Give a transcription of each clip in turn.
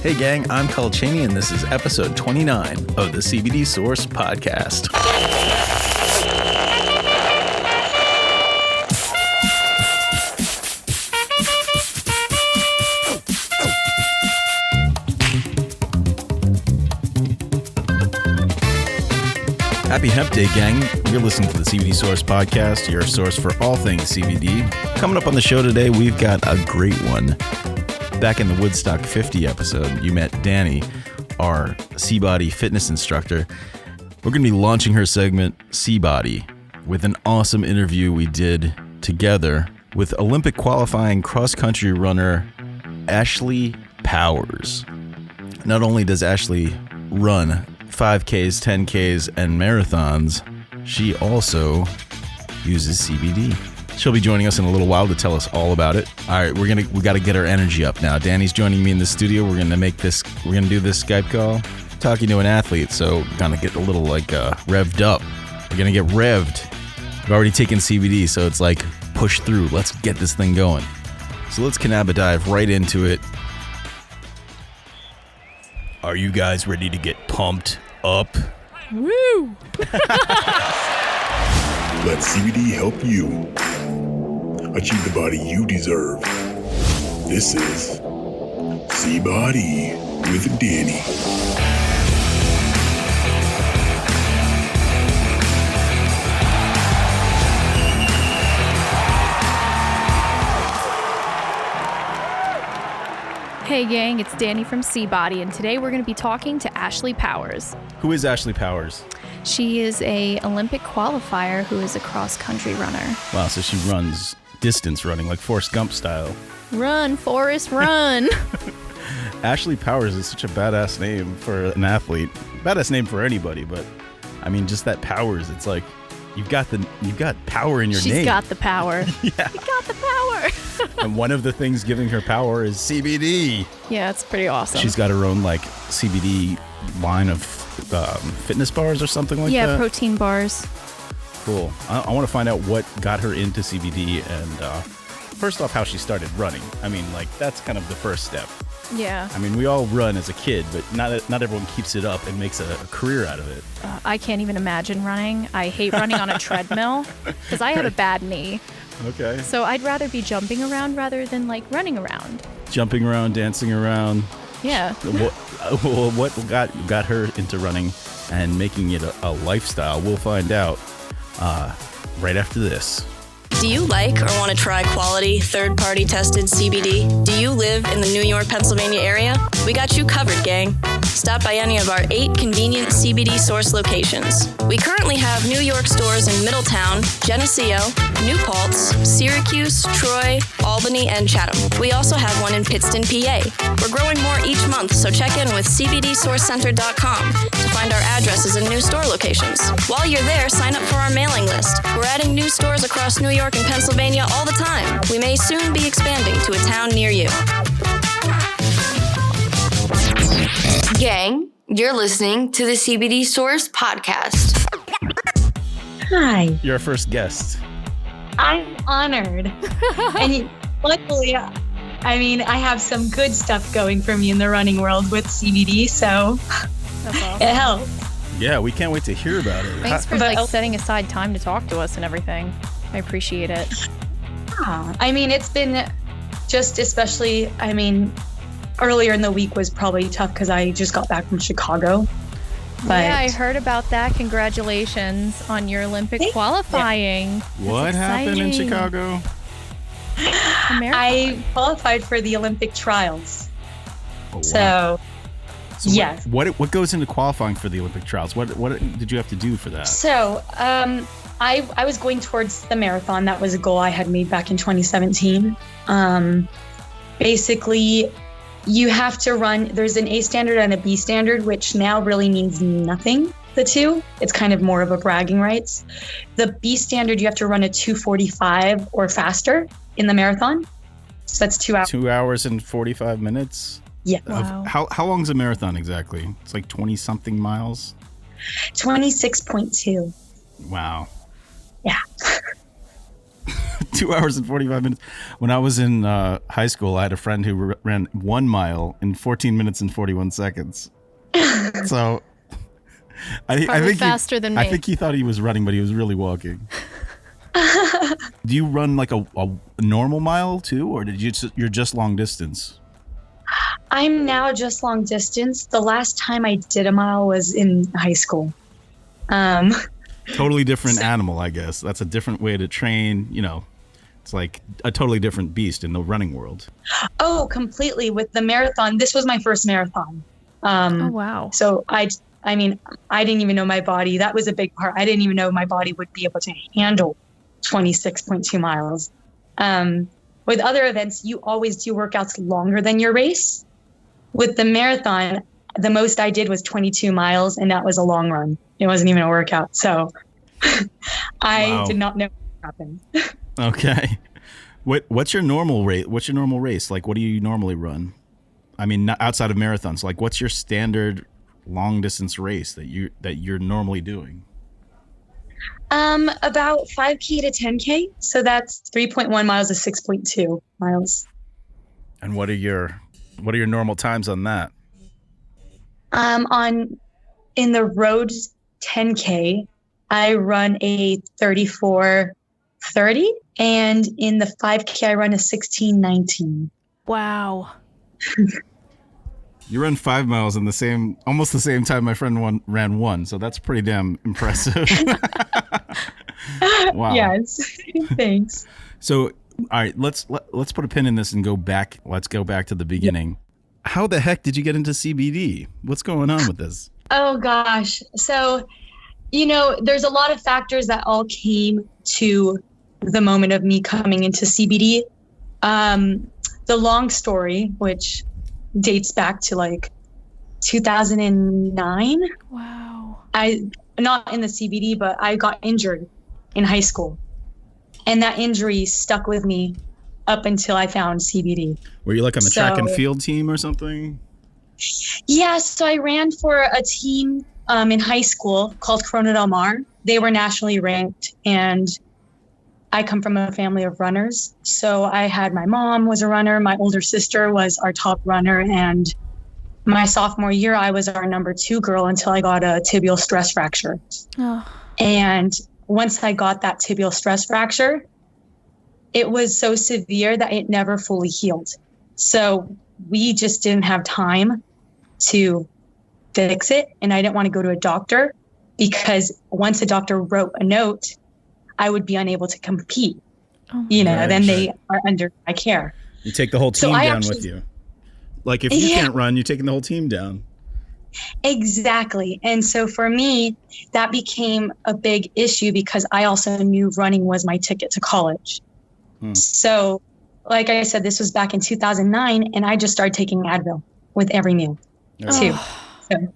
Hey gang, I'm Col and this is episode 29 of the CBD Source podcast. Happy Hemp Day, gang. You're listening to the CBD Source podcast, your source for all things CBD. Coming up on the show today, we've got a great one. Back in the Woodstock 50 episode, you met Dani, our CBODY fitness instructor. We're going to be launching her segment, CBODY, with an awesome interview we did together with Olympic qualifying cross-country runner Ashlee Powers. Not only does Ashlee run 5Ks, 10Ks, and marathons, she also uses CBD. She'll be joining us in a little while to tell us all about it. All right, we got to get our energy up now. Dani's joining me in the studio. We're gonna do this Skype call, talking to an athlete, so gonna get a little revved up. We're gonna get revved. I've already taken CBD, so it's like push through. Let's get this thing going. So let's dive right into it. Are you guys ready to get pumped up? Woo! Let CBD help you achieve the body you deserve. This is CBODY with Dani. Hey gang, it's Dani from CBODY, and today we're going to be talking to Ashlee Powers. Who is Ashlee Powers? She is a Olympic qualifier who is a cross-country runner. Wow, so she runs distance running, like Forrest Gump style. Run, Forrest, run! Ashlee Powers is such a badass name for an athlete. Badass name for anybody, but I mean, just that Powers, it's like you've got power in your name. She's got the power. Yeah. You got the power. And one of the things giving her power is CBD. Yeah, it's pretty awesome. She's got her own CBD line of fitness bars or something like that. Yeah, protein bars. Cool. I want to find out what got her into CBD and first off, how she started running. I mean, that's kind of the first step. Yeah. I mean, we all run as a kid, but not everyone keeps it up and makes a career out of it. I can't even imagine running. I hate running on a treadmill because I have a bad knee. Okay. So I'd rather be jumping around rather than running around. Jumping around, dancing around. Yeah. What got her into running and making it a lifestyle? We'll find out right after this. Do you like or want to try quality, third-party tested CBD? Do you live in the New York, Pennsylvania area? We got you covered, gang. Stop by any of our 8 convenient CBD Source locations. We currently have New York stores in Middletown, Geneseo, New Paltz, Syracuse, Troy, Albany, and Chatham. We also have one in Pittston, PA. We're growing more each month, so check in with CBDSourceCenter.com to find our addresses and new store locations. While you're there, sign up for our mailing list. We're adding new stores across New York and Pennsylvania all the time. We may soon be expanding to a town near you. Gang, you're listening to the CBD Source podcast. Hi. You're our first guest. I'm honored. And luckily, I have some good stuff going for me in the running world with CBD, so That's awesome. it helps. Yeah, we can't wait to hear about it. Thanks for setting aside time to talk to us and everything. I appreciate it. It's been just especially, earlier in the week was probably tough because I just got back from Chicago. But yeah, I heard about that. Congratulations on your Olympic qualifying. What happened in Chicago? I qualified for the Olympic trials. Oh, wow. So yes. What goes into qualifying for the Olympic trials? What did you have to do for that? So I was going towards the marathon. That was a goal I had made back in 2017. Basically, you have to run, there's an A standard and a B standard, which now really means nothing, the two. It's kind of more of a bragging rights. The B standard, you have to run a 2:45 or faster in the marathon. So that's 2 hours. 2 hours and 45 minutes? Yeah. Wow. How long is a marathon exactly? It's 20-something miles? 26.2. Wow. Yeah. 2 hours and 45 minutes. When I was in high school, I had a friend who ran 1 mile in 14 minutes and 41 seconds. So I think faster than me. I think he thought he was running, but he was really walking. Do you run like a normal mile too, or you're just long distance? I'm now just long distance. The last time I did a mile was in high school. Totally different animal, I guess. That's a different way to train. It's like a totally different beast in the running world. Oh, completely. With the marathon, this was my first marathon. Oh, wow. So I didn't even know my body. That was a big part. I didn't even know my body would be able to handle 26.2 miles. With other events, you always do workouts longer than your race. With the marathon, the most I did was 22 miles, and that was a long run. It wasn't even a workout. So I did not know what happened. Okay. What's your normal rate? What's your normal race? Like, what do you normally run? I mean, not outside of marathons. Like, what's your standard long distance race that you're normally doing? About 5K to 10K. So that's 3.1 miles to 6.2 miles. And what are your normal times on that? In the road 10K, I run a 34:30, and in the 5K, I run a 16:19. Wow. You run 5 miles in almost the same time my friend ran one, so that's pretty damn impressive. Wow. Yes. Thanks. So, all right, let's put a pin in this and go back. Let's go back to the beginning. Yep. How the heck did you get into CBD? What's going on with this? Oh gosh. So, there's a lot of factors that all came to the moment of me coming into CBD. The long story, which dates back to like 2009. Wow. Not in the CBD, but I got injured in high school. And that injury stuck with me up until I found CBD. Were you like on the track and field team or something? Yeah, so I ran for a team in high school called Corona Del Mar. They were nationally ranked, and I come from a family of runners. So I had my mom was a runner, my older sister was our top runner, and my sophomore year, I was our number 2 girl until I got a tibial stress fracture. Oh. And once I got that tibial stress fracture, it was so severe that it never fully healed. So we just didn't have time to fix it. And I didn't want to go to a doctor because once a doctor wrote a note, I would be unable to compete. Oh, then they are under my care. You take the whole team down with you. Like if you can't run, you're taking the whole team down. Exactly. And so for me, that became a big issue because I also knew running was my ticket to college. So like I said, this was back in 2009, and I just started taking Advil with every meal too. So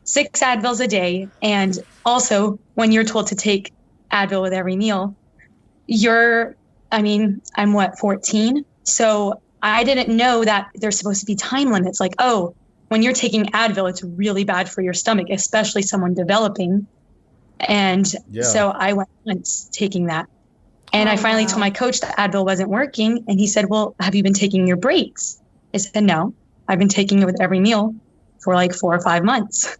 6 Advils a day. And also when you're told to take Advil with every meal, I'm 14. So I didn't know that there's supposed to be time limits. Like, when you're taking Advil, it's really bad for your stomach, especially someone developing. And so I went once taking that. And I finally told my coach that Advil wasn't working. And he said, well, have you been taking your breaks? I said, no, I've been taking it with every meal for like 4 or 5 months.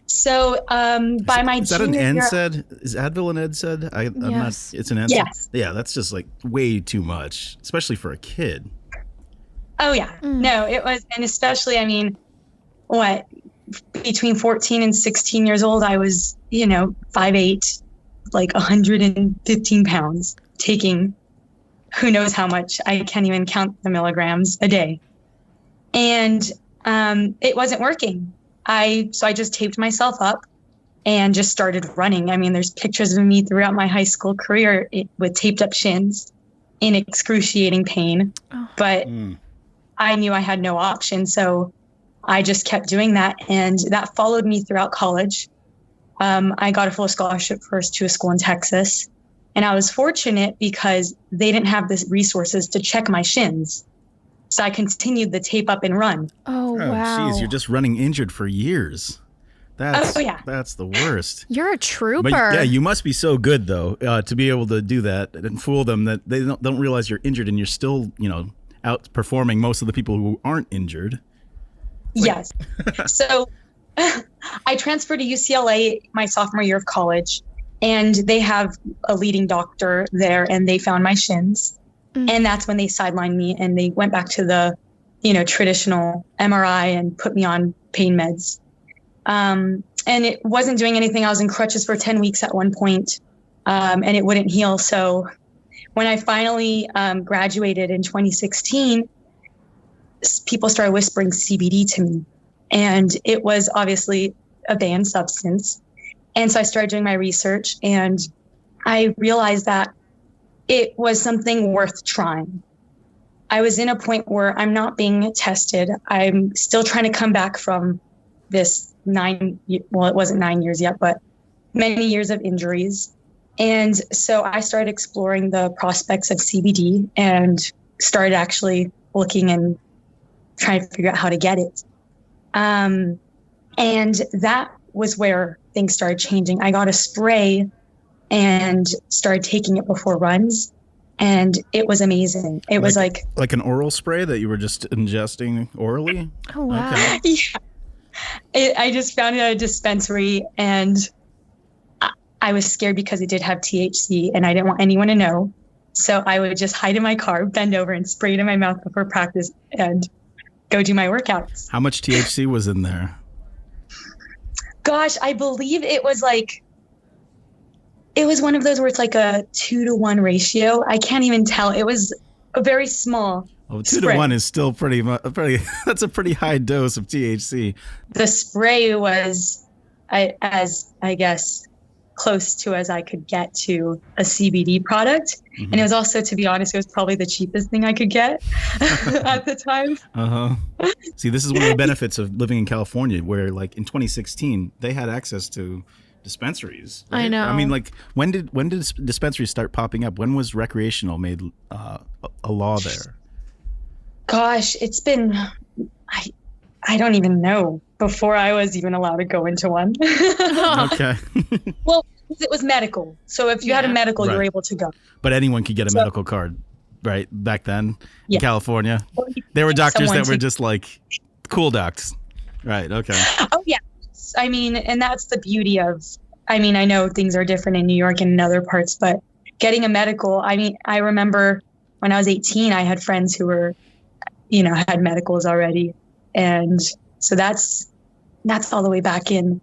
So by my is that an NSAID? Is Advil an NSAID? I'm not. It's an NSAID. Yes. Yeah, that's just like way too much, especially for a kid. Oh yeah, no, it was, and especially between 14 and 16 years old, I was 5'8", like 115 pounds, taking who knows how much. I can't even count the milligrams a day, and it wasn't working. So I just taped myself up and just started running. I mean, there's pictures of me throughout my high school career with taped up shins in excruciating pain. But I knew I had no option. So I just kept doing that. And that followed me throughout college. I got a full scholarship first to a school in Texas. And I was fortunate because they didn't have the resources to check my shins. So I continued the tape up and run. Oh, wow. Geez, you're just running injured for years. That's the worst. You're a trooper. But yeah, you must be so good though to be able to do that and fool them that they don't realize you're injured and you're still, outperforming most of the people who aren't injured. Yes. So I transferred to UCLA my sophomore year of college, and they have a leading doctor there, and they found my shins. And that's when they sidelined me and they went back to the, traditional MRI and put me on pain meds. And it wasn't doing anything. I was in crutches for 10 weeks at one point, and it wouldn't heal. So when I finally graduated in 2016, people started whispering CBD to me. And it was obviously a banned substance. And so I started doing my research, and I realized that it was something worth trying. I was in a point where I'm not being tested. I'm still trying to come back from this it wasn't 9 years yet, but many years of injuries. And so I started exploring the prospects of CBD and started actually looking and trying to figure out how to get it. And that was where things started changing. I got a spray and started taking it before runs, and it was amazing. It was like an oral spray that you were just ingesting orally? Oh, wow. Okay. Yeah. I just found it at a dispensary, and I was scared because it did have THC, and I didn't want anyone to know. So I would just hide in my car, bend over, and spray it in my mouth before practice and go do my workouts. How much THC was in there? Gosh, I believe it was one of those where it's like a 2-to-1 ratio. I can't even tell. It was a very small. Oh, 2-to-1 is still pretty. That's a pretty high dose of THC. The spray was, I guess, close to as I could get to a CBD product. Mm-hmm. And it was also, to be honest, it was probably the cheapest thing I could get at the time. See, this is one of the benefits of living in California, where like in 2016, they had access to dispensaries. Right? I know. I mean, like when did dispensaries start popping up? When was recreational made a law there? Gosh, it's been, I don't even know, before I was even allowed to go into one. Okay. Well, it was medical. So if you had a medical, you were able to go. But anyone could get a medical card, right? Back then in California. There were doctors that were just like cool docs. Right. Okay. Oh, yeah. I mean, and that's the beauty of, I know things are different in New York and in other parts, but getting a medical, I remember when I was 18, I had friends who were, had medicals already. And so that's all the way back in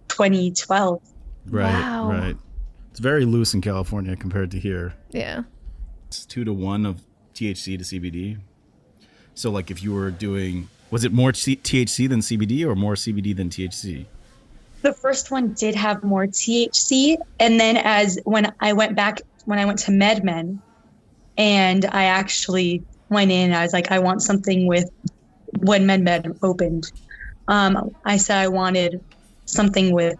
2012. Right, wow. Right. It's very loose in California compared to here. Yeah. It's 2-to-1 of THC to CBD. So like if you were doing, was it more THC than CBD or more CBD than THC? The first one did have more THC. And then when I went to MedMen, and I actually went in, I was like, I want something with, when MedMen opened, I said I wanted something with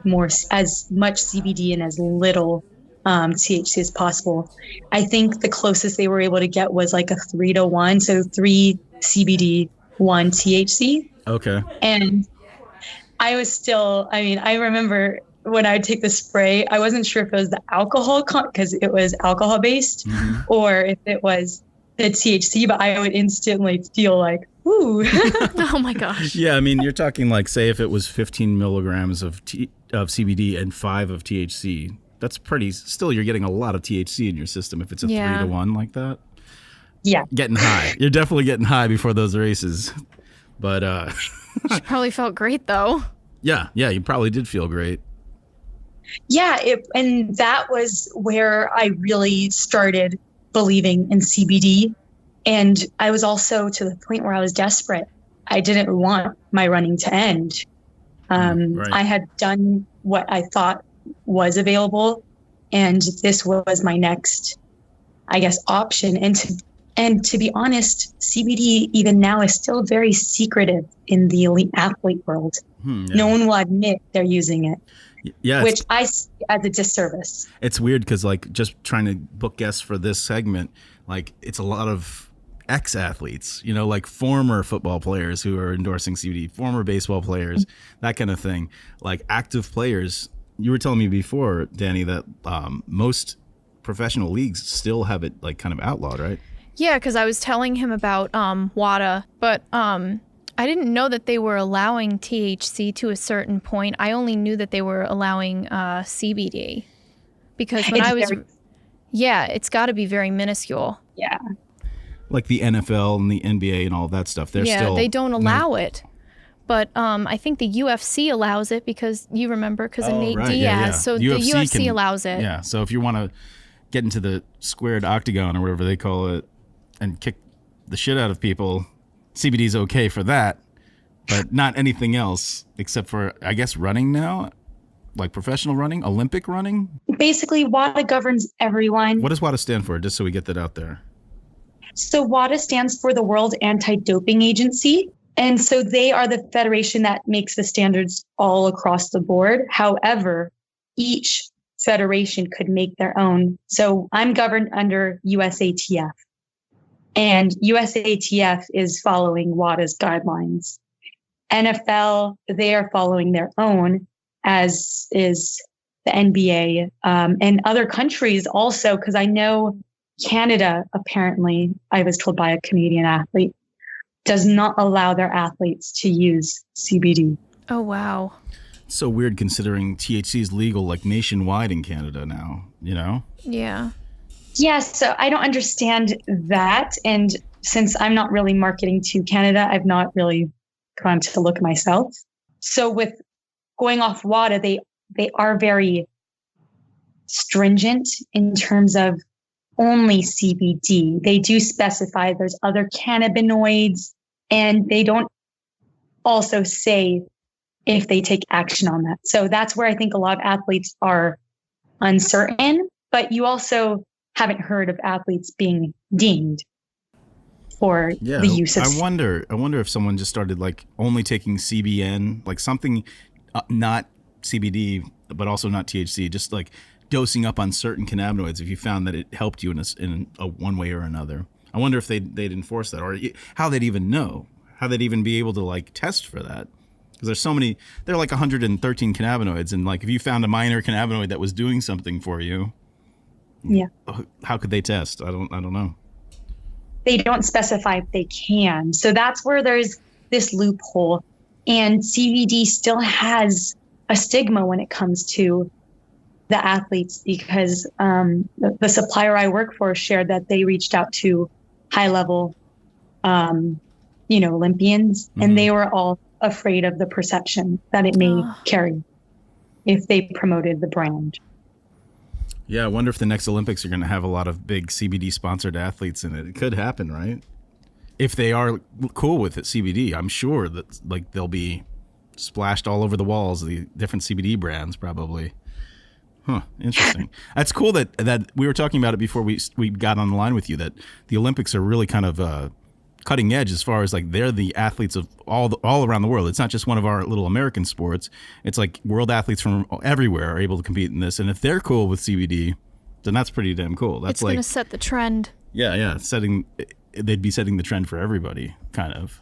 as much CBD and as little THC as possible. I think the closest they were able to get was like a 3-to-1, so 3 CBD, 1 THC. Okay. And I was still, I remember when I would take the spray, I wasn't sure if it was the alcohol, because it was alcohol based, or if it was the THC, but I would instantly feel like, ooh. Oh my gosh. Yeah, you're talking like, say if it was 15 milligrams of CBD and 5 of THC, that's still you're getting a lot of THC in your system if it's a 3-to-1 like that. Yeah. Getting high. You're definitely getting high before those races. But she probably felt great though. Yeah, you probably did feel great. Yeah, and that was where I really started believing in CBD. And I was also to the point where I was desperate. I didn't want my running to end. Right. I had done what I thought was available, and this was my next, I guess, option. And to be honest, CBD even now is still very secretive in the elite athlete world. No one will admit they're using it. Yeah, which I see as a disservice. It's weird because, like, just trying to book guests for this segment, like, it's a lot of ex-athletes, like former football players who are endorsing CBD, former baseball players, that kind of thing, like active players. You were telling me before, Dani, that most professional leagues still have it like kind of outlawed, right? Yeah, because I was telling him about WADA, but I didn't know that they were allowing THC to a certain point. I only knew that they were allowing CBD because when it's got to be very minuscule. Yeah. Like the NFL and the NBA and all that stuff. They don't allow it. But I think the UFC allows it because you remember because of Nate Diaz. Yeah. So the UFC allows it. Yeah. So if you want to get into the squared octagon or whatever they call it and kick the shit out of people, CBD's okay for that, but not anything else except for, I guess, running now, like professional running, Olympic running. Basically, WADA governs everyone. What does WADA stand for? Just so we get that out there. So WADA stands for the World Anti-Doping Agency. And so they are the federation that makes the standards all across the board. However, each federation could make their own. So I'm governed under USATF. And USATF is following WADA's guidelines. NFL, they are following their own, as is the NBA, and other countries also, because I know Canada, apparently, I was told by a Canadian athlete, does not allow their athletes to use CBD. Oh, wow. It's so weird considering THC is legal like nationwide in Canada now, Yeah. Yeah, so I don't understand that. And since I'm not really marketing to Canada, I've not really gone to look myself. So with going off WADA, they are very stringent in terms of only CBD. They do specify there's other cannabinoids, and they don't also say if they take action on that. So that's where I think a lot of athletes are uncertain, but you also haven't heard of athletes being dinged for the use of. I wonder if someone just started like only taking CBN, like something not CBD, but also not THC, just like dosing up on certain cannabinoids if you found that it helped you in a one way or another. I wonder if they'd enforce that, or how they'd even know, how they'd even be able to like test for that. Because there's so many, there are like 113 cannabinoids, and like if you found a minor cannabinoid that was doing something for you, how could they test? I don't know. They don't specify if they can. So that's where there's this loophole. And CBD still has a stigma when it comes to the athletes, because the supplier I work for shared that they reached out to high level, Olympians, and they were all afraid of the perception that it may carry if they promoted the brand. Yeah, I wonder if the next Olympics are going to have a lot of big CBD sponsored athletes in it. It could happen, right? If they are cool with it, CBD, I'm sure that like they'll be splashed all over the walls, the different CBD brands probably. Huh, interesting. That's cool that we were talking about it before we got on the line with you, that the Olympics are really kind of cutting edge as far as like they're the athletes of all around the world. It's not just one of our little American sports. It's like world athletes from everywhere are able to compete in this. And if they're cool with CBD, then that's pretty damn cool. That's going to set the trend. Yeah. They'd be setting the trend for everybody, kind of.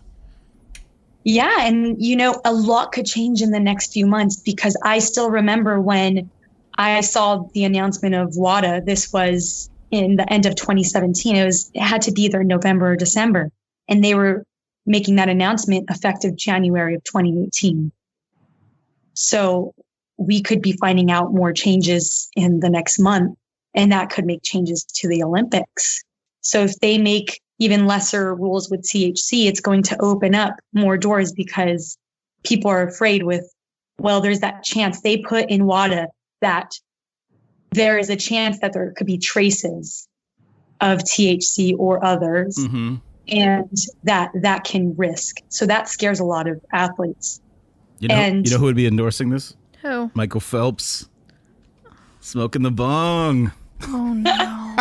Yeah. And, a lot could change in the next few months, because I still remember when I saw the announcement of WADA. This was in the end of 2017. It had to be either November or December. And they were making that announcement effective January of 2018. So we could be finding out more changes in the next month, and that could make changes to the Olympics. So if they make even lesser rules with THC, it's going to open up more doors, because people are afraid there's that chance they put in WADA that there is a chance that there could be traces of THC or others. Mm-hmm. And that can risk. So that scares a lot of athletes. You know who would be endorsing this? Who? Michael Phelps. Smoking the bong. Oh, no.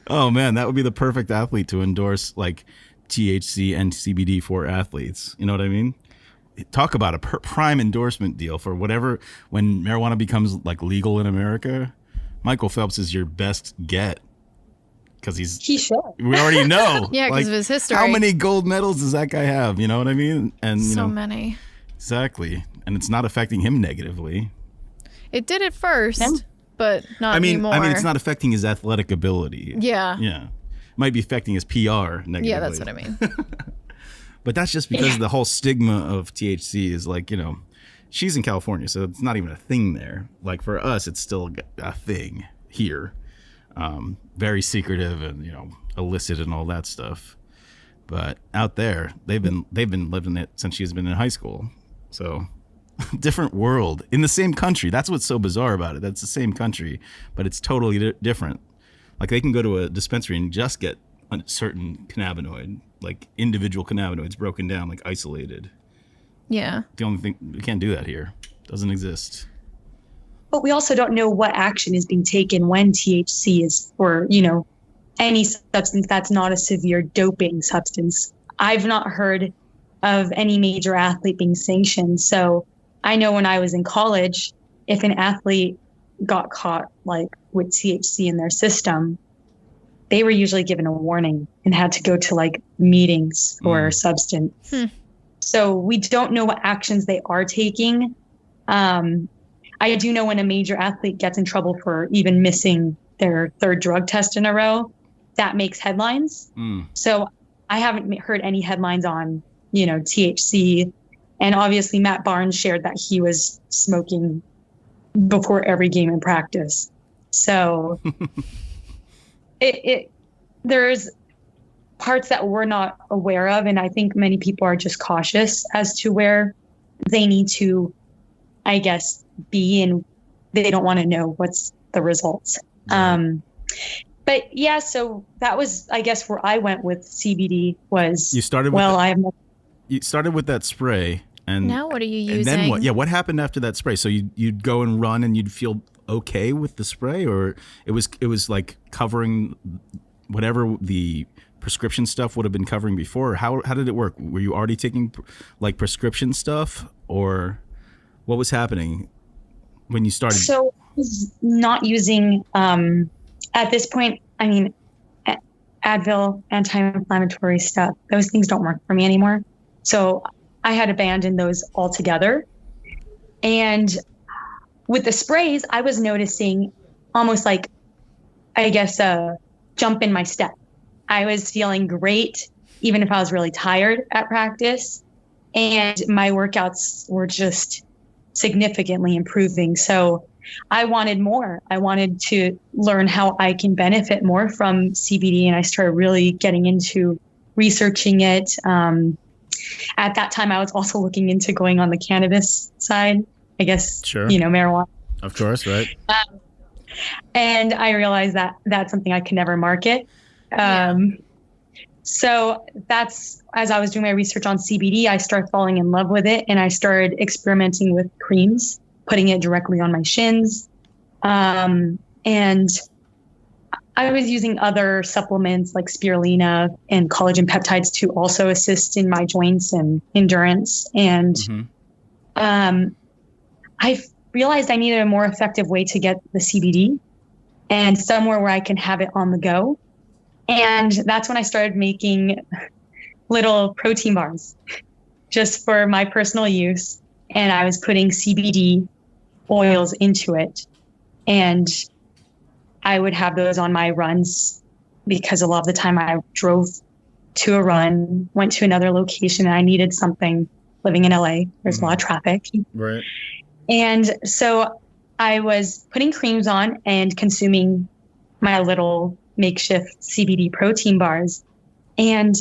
Oh, man, that would be the perfect athlete to endorse like THC and CBD for athletes. You know what I mean? Talk about a prime endorsement deal for whatever, when marijuana becomes like legal in America. Michael Phelps is your best get. because he should. we already know. Yeah, because of his history. How many gold medals does that guy have? You know what I mean? And So many. Exactly. And it's not affecting him negatively. It did at first, but not anymore. I mean, it's not affecting his athletic ability. Yeah. Yeah. It might be affecting his PR negatively. Yeah, that's what I mean. But that's just because the whole stigma of THC is like, she's in California, so it's not even a thing there. Like for us, it's still a thing here. Very secretive and, illicit and all that stuff. But out there, they've been living it since she's been in high school. So different world in the same country. That's what's so bizarre about it. That's the same country, but it's totally different. Like they can go to a dispensary and just get a certain cannabinoid, like individual cannabinoids broken down, like isolated. Yeah. The only thing, we can't do that here. Doesn't exist. But we also don't know what action is being taken when THC is for, any substance that's not a severe doping substance. I've not heard of any major athlete being sanctioned. So I know when I was in college, if an athlete got caught like with THC in their system, they were usually given a warning and had to go to like meetings for substance. So we don't know what actions they are taking. I do know when a major athlete gets in trouble for even missing their third drug test in a row, that makes headlines. So I haven't heard any headlines on, THC. And obviously Matt Barnes shared that he was smoking before every game in practice. So there's parts that we're not aware of. And I think many people are just cautious as to where they need to, I guess, be, and they don't want to know what's the results. But yeah, so that was, I guess, where I went with CBD was, you started with that spray. And now what are you using? And then what? Yeah, what happened after that spray? So you'd go and run and you'd feel okay with the spray, or it was like covering whatever the prescription stuff would have been covering before? How did it work? Were you already taking like prescription stuff, or what was happening when you started? So I was not using, at this point, I mean, Advil, anti-inflammatory stuff, those things don't work for me anymore. So I had abandoned those altogether. And with the sprays, I was noticing almost like, I guess, a jump in my step. I was feeling great, even if I was really tired at practice. And my workouts were just significantly improving. So I wanted more. I wanted to learn how I can benefit more from CBD. And I started really getting into researching it. At that time, I was also looking into going on the cannabis side, I guess, sure. Marijuana. Of course, right. And I realized that that's something I can never market. So that's, as I was doing my research on CBD, I started falling in love with it, and I started experimenting with creams, putting it directly on my shins. And I was using other supplements like spirulina and collagen peptides to also assist in my joints and endurance. And I realized I needed a more effective way to get the CBD and somewhere where I can have it on the go. And that's when I started making little protein bars just for my personal use. And I was putting CBD oils into it. And I would have those on my runs because a lot of the time I drove to a run, went to another location, and I needed something. Living in LA, there's a lot of traffic. Right. And so I was putting creams on and consuming my little makeshift CBD protein bars. And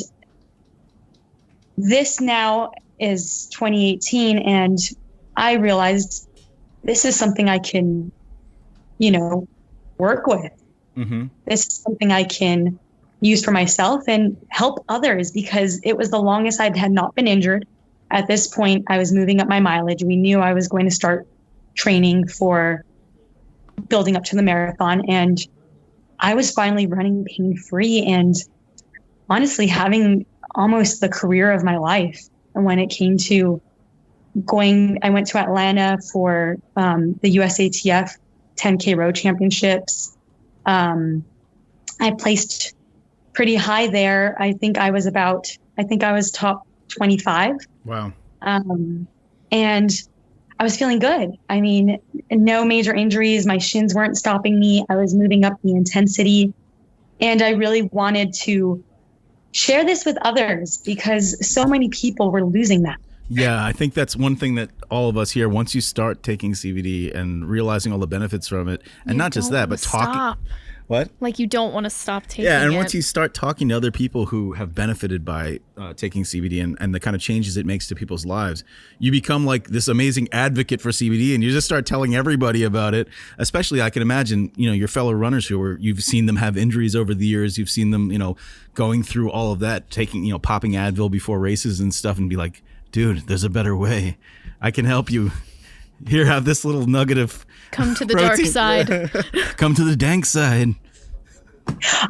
this now is 2018, and I realized this is something I can, work with. This is something I can use for myself and help others, because it was the longest I had not been injured. At this point, I was moving up my mileage. We knew I was going to start training for building up to the marathon, and I was finally running pain-free and honestly having almost the career of my life. And when it came to I went to Atlanta for the USATF 10K road championships. I placed pretty high there. I think I was top 25. Wow. And I was feeling good. I mean, no major injuries. My shins weren't stopping me. I was moving up the intensity. And I really wanted to share this with others because so many people were losing that. Yeah, I think that's one thing that all of us here, once you start taking CBD and realizing all the benefits from it, and You not just don't that, wanna but talking. stop. What? Like, you don't want to stop taking it. Yeah, and once you start talking to other people who have benefited by taking CBD and the kind of changes it makes to people's lives, you become like this amazing advocate for CBD, and you just start telling everybody about it. Especially, I can imagine, your fellow runners you've seen them have injuries over the years. You've seen them, going through all of that, taking, popping Advil before races and stuff, and be like, dude, there's a better way. I can help you. Here, have this little nugget of come to the dark protein. side. Come to the dank side.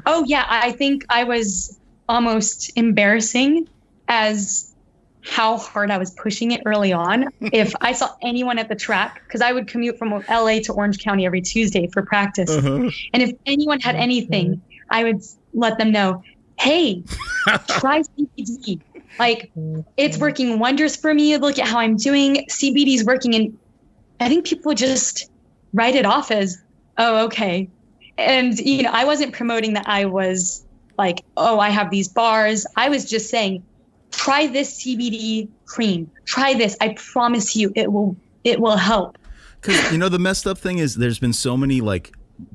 Oh, yeah. I think I was almost embarrassing as how hard I was pushing it early on. If I saw anyone at the track, because I would commute from LA to Orange County every Tuesday for practice. And if anyone had anything, I would let them know, hey, try CBD. Like, it's working wonders for me. Look at how I'm doing. CBD is working. And I think people just write it off as, oh, okay. And, I wasn't promoting that I was like, oh, I have these bars. I was just saying, try this CBD cream. Try this. I promise you it will help. Because, the messed up thing is there's been so many like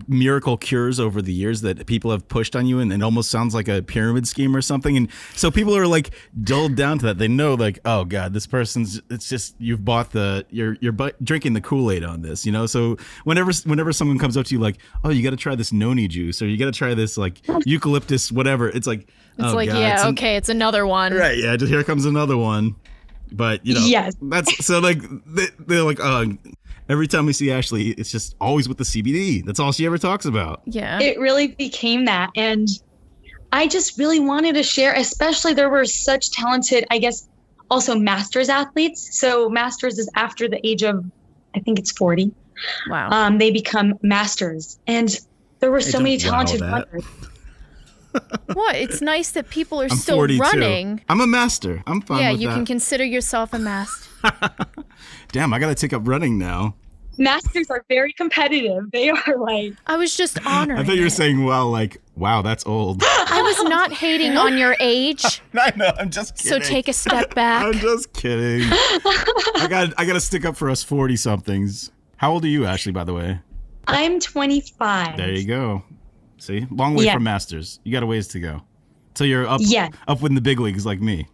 miracle cures over the years that people have pushed on you, and it almost sounds like a pyramid scheme or something. And so people are like dulled down to that. They know like, oh God, this person's, it's just, you've bought you're drinking the Kool-Aid on this, So whenever someone comes up to you like, oh, you got to try this noni juice, or you got to try this like eucalyptus, whatever. It's like, it's like, God, it's another one. Right. Yeah. Just here comes another one. But yes. That's so like, they're like, every time we see Ashlee, it's just always with the CBD. That's all she ever talks about. Yeah. It really became that. And I just really wanted to share, especially there were such talented, I guess, also masters athletes. So masters is after the age of, I think it's 40. Wow. They become masters. And there were so many talented runners. What? It's nice that people are I'm still 42. running. I'm a master. I'm fine with that. Yeah, you can consider yourself a master. Damn, I got to take up running now. Masters are very competitive. They are like... I was just honoring I thought you were it. saying, well, like, wow, that's old. I was not hating on your age. I know, I'm just So kidding. take a step back. I'm just kidding. I got to stick up for us 40-somethings. How old are you, Ashlee, by the way? I'm 25. There you go. See? Long way from masters. You got a ways to go. Till you're up in the big leagues like me.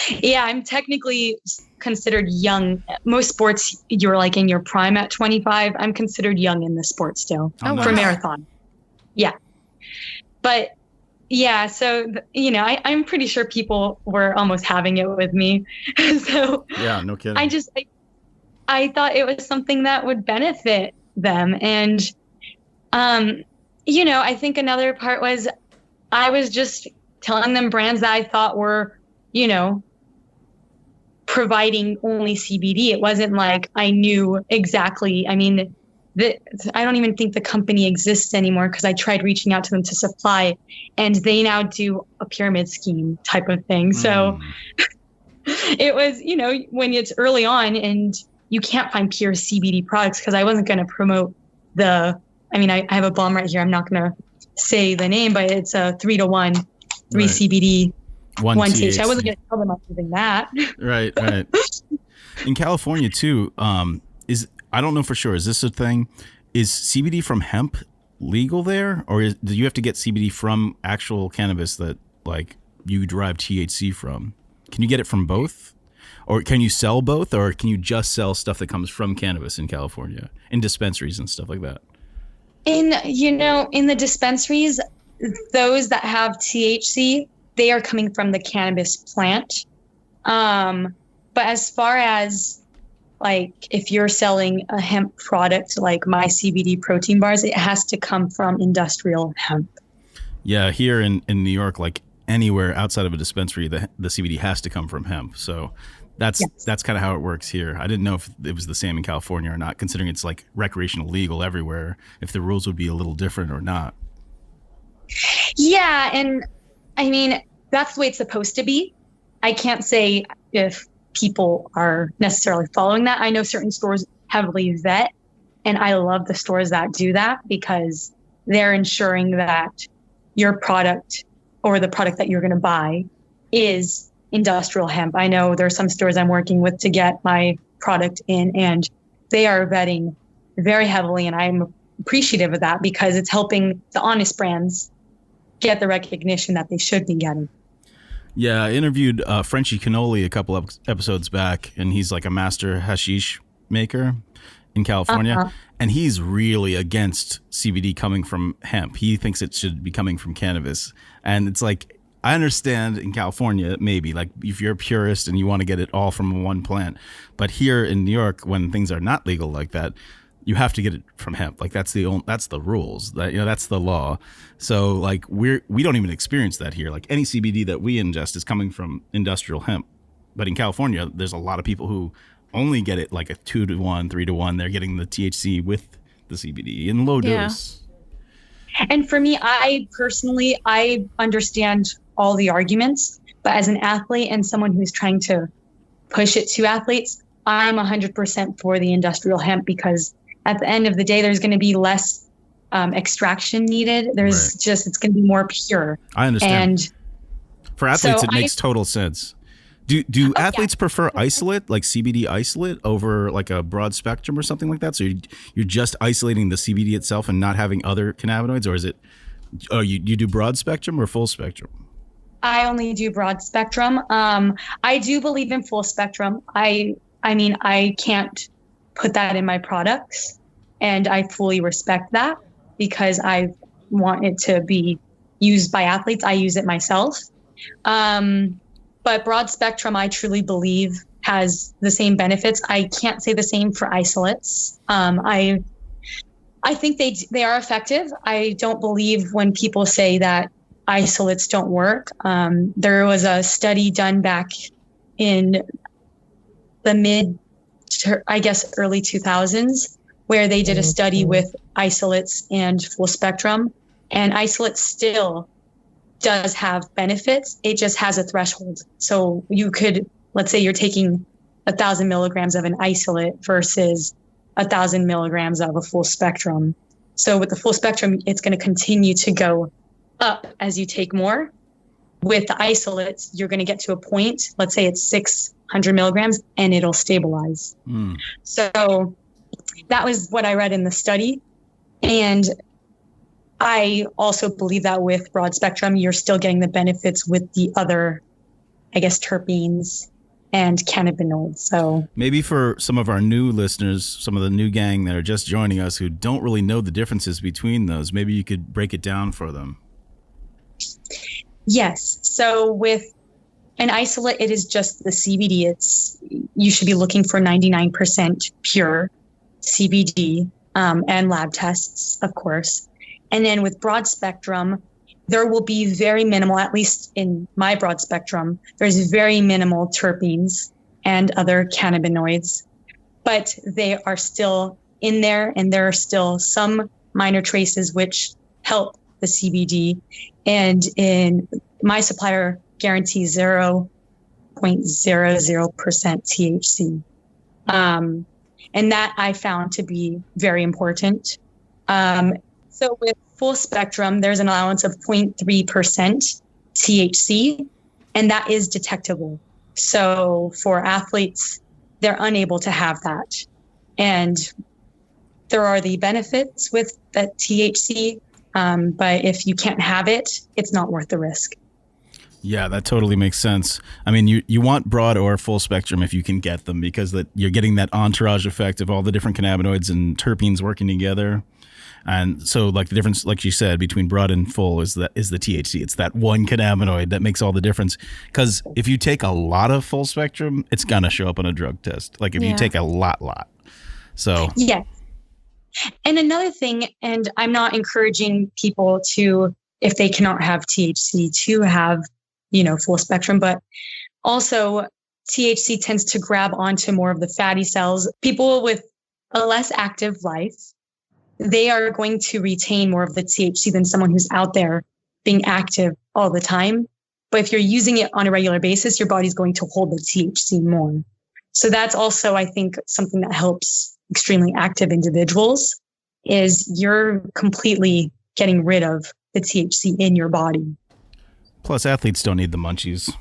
Yeah, I'm technically considered young. Most sports, you're like in your prime at 25. I'm considered young in the sport still for marathon. Yeah. But yeah, so, I'm pretty sure people were almost having it with me. So yeah, no kidding. I thought it was something that would benefit them. And, I think another part was I was just telling them brands that I thought were, providing only CBD. It wasn't like I knew exactly. I mean, I don't even think the company exists anymore because I tried reaching out to them to supply, and they now do a pyramid scheme type of thing. So it was, when it's early on and you can't find pure CBD products, because I wasn't going to promote I have a bomb right here. I'm not going to say the name, but it's a 3-to-1, 3 CBD, 1 THC. I wasn't going to tell them I'm using that. Right. In California too, I don't know for sure. Is this a thing? Is CBD from hemp legal there, or do you have to get CBD from actual cannabis that like you derive THC from? Can you get it from both, or can you sell both, or can you just sell stuff that comes from cannabis in California in dispensaries and stuff like that? In the dispensaries, those that have THC, they are coming from the cannabis plant. But as far as like if you're selling a hemp product like my CBD protein bars, it has to come from industrial hemp. Yeah, here in New York, like anywhere outside of a dispensary, the CBD has to come from hemp. So that's kind of how it works here. I didn't know if it was the same in California or not, considering it's like recreational legal everywhere, if the rules would be a little different or not. Yeah, and I mean, that's the way it's supposed to be. I can't say if people are necessarily following that. I know certain stores heavily vet, and I love the stores that do that because they're ensuring that your product or the product that you're going to buy is industrial hemp. I know there are some stores I'm working with to get my product in, and they are vetting very heavily, and I'm appreciative of that because it's helping the honest brands get the recognition that they should be getting. Yeah, I interviewed Frenchie Cannoli a couple of episodes back, and he's like a master hashish maker in California, and he's really against CBD coming from hemp. He thinks it should be coming from cannabis, and it's like, I understand in California, maybe, like if you're a purist and you want to get it all from one plant, but here in New York, when things are not legal like that, you have to get it from hemp. Like that's the rules. That's the law. So like we don't even experience that here. Like any CBD that we ingest is coming from industrial hemp. But in California, there's a lot of people who only get it like a 2-to-1, 3-to-1. They're getting the THC with the CBD in low dose. And for me, I understand all the arguments, but as an athlete and someone who's trying to push it to athletes, I'm 100% for the industrial hemp because at the end of the day, there's going to be less extraction needed. It's going to be more pure. I understand. And for athletes, it makes total sense. Do athletes prefer isolate, like CBD isolate, over like a broad spectrum or something like that? So you're just isolating the CBD itself and not having other cannabinoids, or is it? Oh, you do broad spectrum or full spectrum? I only do broad spectrum. I do believe in full spectrum. I mean, I can't put that in my products, and I fully respect that because I want it to be used by athletes. I use it myself. But broad spectrum, I truly believe, has the same benefits. I can't say the same for isolates. I think they are effective. I don't believe when people say that isolates don't work. There was a study done back in the early 2000s, where they did a study with isolates and full spectrum, and isolate still does have benefits. It just has a threshold. So you could, let's say you're taking 1,000 milligrams of an isolate versus 1,000 milligrams of a full spectrum. So with the full spectrum, it's going to continue to go up as you take more. With the isolates, you're going to get to a point, let's say it's 600 milligrams, and it'll stabilize. So that was what I read in the study. And I also believe that with broad spectrum, you're still getting the benefits with the other, I guess, terpenes and cannabinoids. So maybe for some of our new listeners, some of the new gang that are just joining us who don't really know the differences between those, maybe you could break it down for them. Yes. So with an isolate, it is just the CBD. You should be looking for 99% pure CBD and lab tests, of course. And then with broad spectrum, there will be very minimal, at least in my broad spectrum, there's very minimal terpenes and other cannabinoids, but they are still in there, and there are still some minor traces which help the CBD. And in my supplier guarantees 0.00% THC. And that I found to be very important. So with full spectrum, there's an allowance of 0.3% THC, and that is detectable. So for athletes, they're unable to have that. And there are the benefits with that THC, but if you can't have it, it's not worth the risk. Yeah, that totally makes sense. I mean, you want broad or full spectrum if you can get them, because you're getting that entourage effect of all the different cannabinoids and terpenes working together. And so, like, the difference, like you said, between broad and full is the THC. It's that one cannabinoid that makes all the difference. Because if you take a lot of full spectrum, it's gonna show up on a drug test. Like if you take a lot. So yes. And another thing, and I'm not encouraging people to, if they cannot have THC, to have, full spectrum, but also THC tends to grab onto more of the fatty cells. People with a less active life, they are going to retain more of the THC than someone who's out there being active all the time. But if you're using it on a regular basis, your body's going to hold the THC more. So that's also, I think, something that helps extremely active individuals is you're completely getting rid of the THC in your body. Plus, athletes don't need the munchies.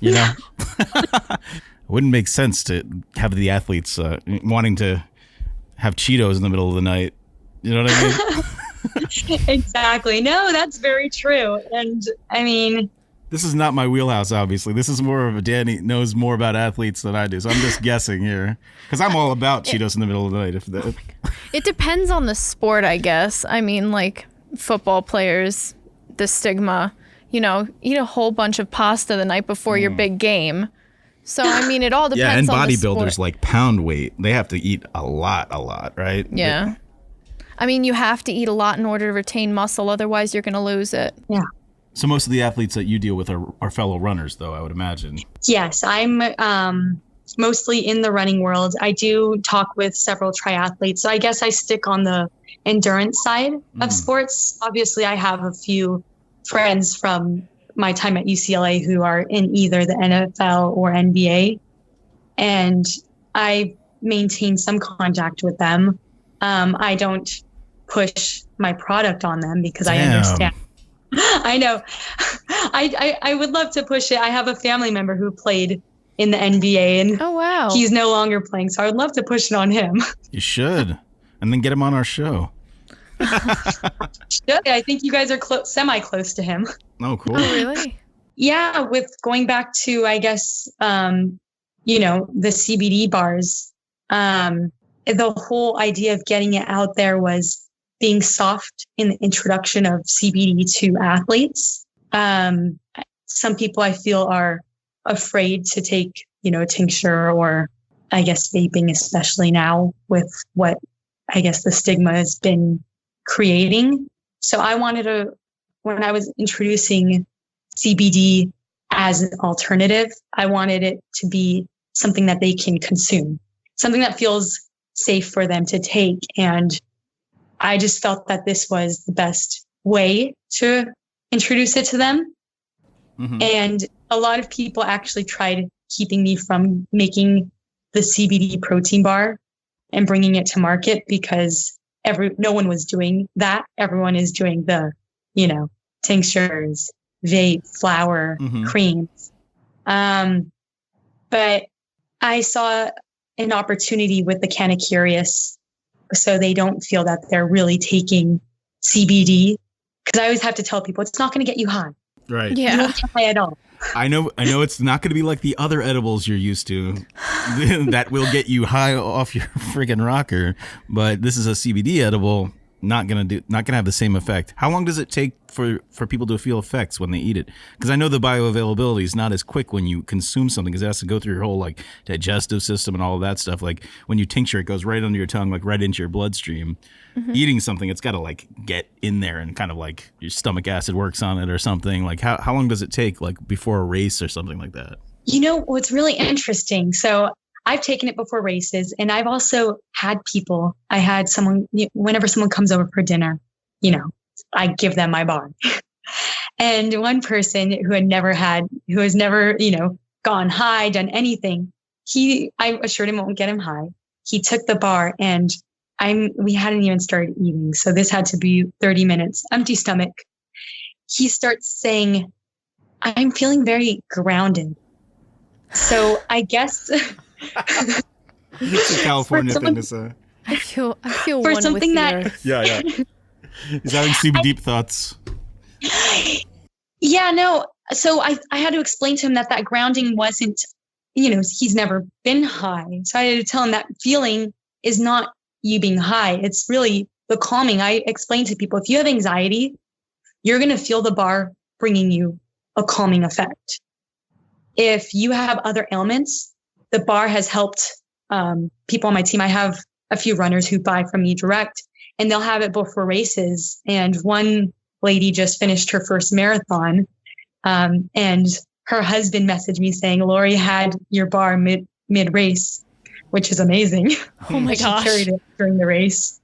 You know? It wouldn't make sense to have the athletes wanting to have Cheetos in the middle of the night. You know what I mean? Exactly. No, that's very true. And I mean, this is not my wheelhouse, obviously. This is more of a Danny knows more about athletes than I do. So I'm just guessing here. Because I'm all about Cheetos in the middle of the night. It depends on the sport, I guess. I mean, like football players, the stigma, you know, eat a whole bunch of pasta the night before your big game. So, I mean, it all depends on the sport. Yeah, and bodybuilders like pound weight. They have to eat a lot, right? Yeah. I mean, you have to eat a lot in order to retain muscle. Otherwise, you're going to lose it. Yeah. So most of the athletes that you deal with are fellow runners, though, I would imagine. Yes, I'm mostly in the running world. I do talk with several triathletes. So I guess I stick on the endurance side of sports. Obviously, I have a few friends from my time at UCLA who are in either the NFL or NBA. And I maintain some contact with them. I don't push my product on them because I understand. I know. I would love to push it. I have a family member who played in the NBA and oh, wow. He's no longer playing. So I would love to push it on him. You should. And then get him on our show. Should. I think you guys are semi-close to him. Oh, cool. Oh, really? Yeah. With going back to, I guess, the CBD bars, the whole idea of getting it out there was being soft in the introduction of CBD to athletes. Some people I feel are afraid to take, a tincture or I guess vaping, especially now with what I guess the stigma has been creating. So I wanted to, when I was introducing CBD as an alternative, I wanted it to be something that they can consume, something that feels safe for them to take. And I just felt that this was the best way to introduce it to them. Mm-hmm. And a lot of people actually tried keeping me from making the CBD protein bar and bringing it to market because no one was doing that. Everyone is doing the, tinctures, vape, flower, creams. But I saw an opportunity with the Canna Curious so they don't feel that they're really taking CBD. Because I always have to tell people it's not going to get you high. Right. Yeah. You won't get high at all. I know it's not going to be like the other edibles you're used to that will get you high off your friggin' rocker, but this is a CBD edible, not going to have the same effect. How long does it take for people to feel effects when they eat it? Because I know the bioavailability is not as quick when you consume something because it has to go through your whole like digestive system and all of that stuff. Like when you tincture, it goes right under your tongue, like right into your bloodstream. Mm-hmm. Eating something, it's got to like get in there and kind of like your stomach acid works on it or something. Like how long does it take like before a race or something like that? What's really interesting. So I've taken it before races and I've also had people, I had someone, whenever someone comes over for dinner, I give them my bar. And one person who has never, gone high, done anything, I assured him it won't get him high. He took the bar and we hadn't even started eating. So this had to be 30 minutes, empty stomach. He starts saying, I'm feeling very grounded. So I guess it's a California thing to say. I feel for one something with that earth. Yeah. He's having super deep thoughts. Yeah, no. So I had to explain to him that grounding wasn't, he's never been high. So I had to tell him that feeling is not you being high. It's really the calming. I explained to people, if you have anxiety, you're going to feel the bar bringing you a calming effect. If you have other ailments, the bar has helped people on my team. I have a few runners who buy from me direct and they'll have it before races. And one lady just finished her first marathon and her husband messaged me saying, Lori had your bar mid race, which is amazing. Oh my gosh. She carried it during the race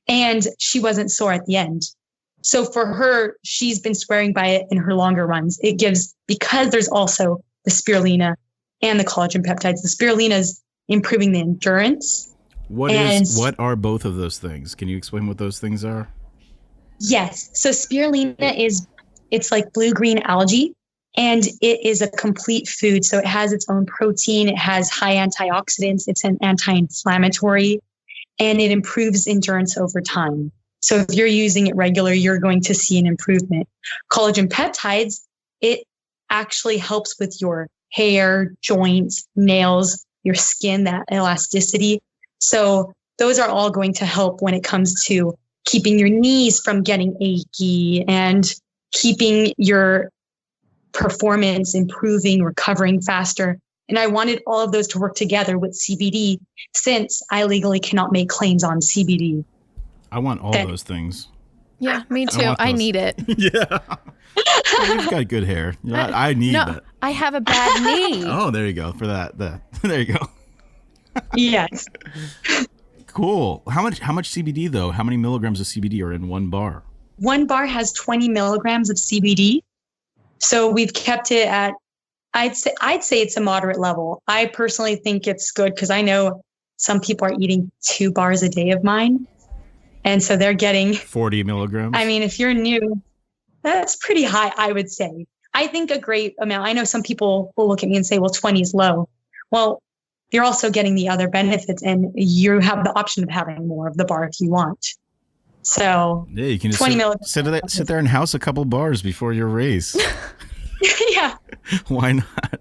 and she wasn't sore at the end. So for her, she's been swearing by it in her longer runs. It gives, because there's also the spirulina and the collagen peptides. The spirulina is improving the endurance. What are both of those things? Can you explain what those things are? Yes. So spirulina it's like blue-green algae, and it is a complete food. So it has its own protein. It has high antioxidants. It's an anti-inflammatory, and it improves endurance over time. So if you're using it regular, you're going to see an improvement. Collagen peptides, it actually helps with your hair, joints, nails, your skin, that elasticity. So those are all going to help when it comes to keeping your knees from getting achy and keeping your performance improving, recovering faster. And I wanted all of those to work together with CBD, since I legally cannot make claims on CBD. I want all those things. Yeah, me too. I need it. Yeah. You've got good hair. I need that. I have a bad knee. Oh, there you go. For that. There you go. Yes. Cool. How much CBD though? How many milligrams of CBD are in one bar? One bar has 20 milligrams of CBD. So we've kept it at, I'd say it's a moderate level. I personally think it's good because I know some people are eating 2 bars a day of mine. And so they're getting 40 milligrams. I mean, if you're new, that's pretty high, I would say. I think a great amount. I know some people will look at me and say, well, 20 is low. Well, you're also getting the other benefits, and you have the option of having more of the bar if you want. So yeah, you can just sit there and house a couple bars before your race. Yeah. Why not?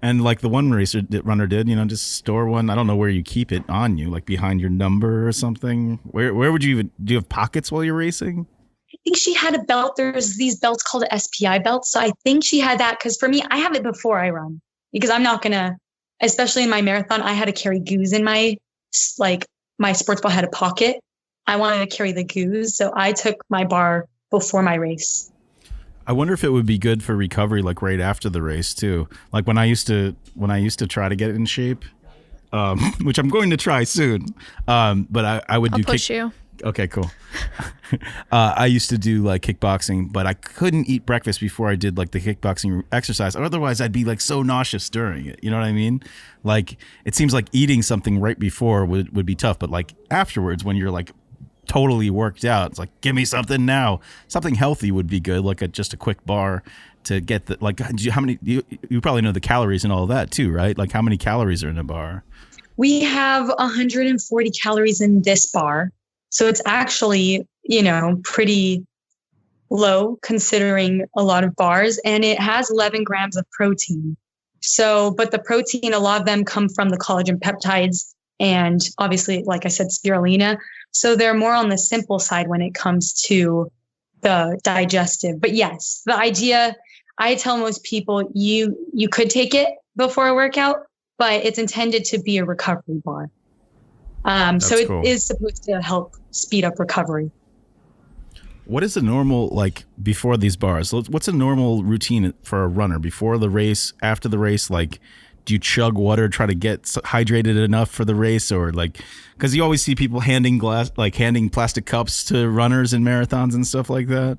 And like the one runner did, just store one. I don't know where you keep it on you, like behind your number or something. Where would you even, do you have pockets while you're racing? I think she had a belt. There's these belts called SPI belts. So I think she had that, because for me, I have it before I run, because I'm not going to, especially in my marathon, I had to carry goos in my sports bra had a pocket. I wanted to carry the goos. So I took my bar before my race. I wonder if it would be good for recovery, like right after the race too. Like when I used to try to get in shape, which I'm going to try soon. But I would I'll push you. Okay, cool. I used to do like kickboxing, but I couldn't eat breakfast before I did like the kickboxing exercise. Otherwise, I'd be like so nauseous during it. You know what I mean? Like it seems like eating something right before would be tough, but like afterwards, when you're like totally worked out, it's like, give me something now. Something healthy would be good, like just a quick bar to get the, like, how many, you probably know the calories and all of that too, right? Like how many calories are in a bar? We have 140 calories in this bar. So it's actually, pretty low considering a lot of bars, and it has 11 grams of protein. So, but the protein, a lot of them come from the collagen peptides and obviously, like I said, spirulina. So they're more on the simple side when it comes to the digestive. But yes, the idea, I tell most people, you could take it before a workout, but it's intended to be a recovery bar. So it cool. Is supposed to help speed up recovery. What is the normal, like before these bars? What's a normal routine for a runner before the race, after the race? Like, do you chug water, try to get hydrated enough for the race, or like, because you always see people handing plastic cups to runners in marathons and stuff like that,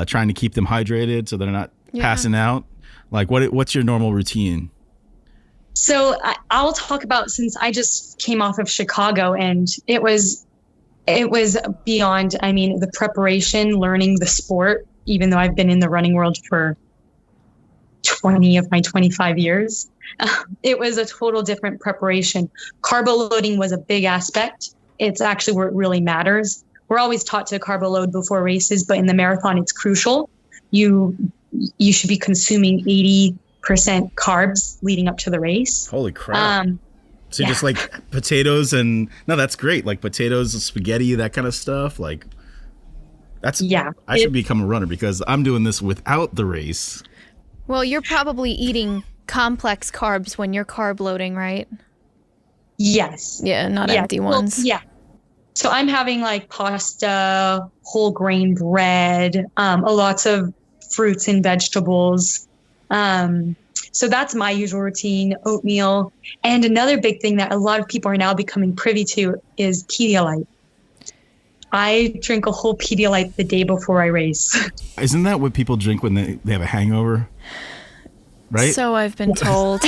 trying to keep them hydrated so they're not passing out. Like, what's your normal routine? So I'll talk about, since I just came off of Chicago, and it was beyond, the preparation, learning the sport, even though I've been in the running world for 20 of my 25 years. It was a total different preparation. Carbo loading was a big aspect. It's actually where it really matters. We're always taught to carbo load before races, but in the marathon, it's crucial. You should be consuming 80% carbs leading up to the race. Holy crap. So just like potatoes that's great. Like potatoes, spaghetti, that kind of stuff. Like I should become a runner because I'm doing this without the race. Well, you're probably eating complex carbs when you're carb loading, right? Yes. Yeah, not empty ones. Well, yeah. So I'm having like pasta, whole grain bread, lots of fruits and vegetables. So that's my usual routine, oatmeal. And another big thing that a lot of people are now becoming privy to is Pedialyte. I drink a whole Pedialyte the day before I race. Isn't that what people drink when they have a hangover? Right? So I've been told.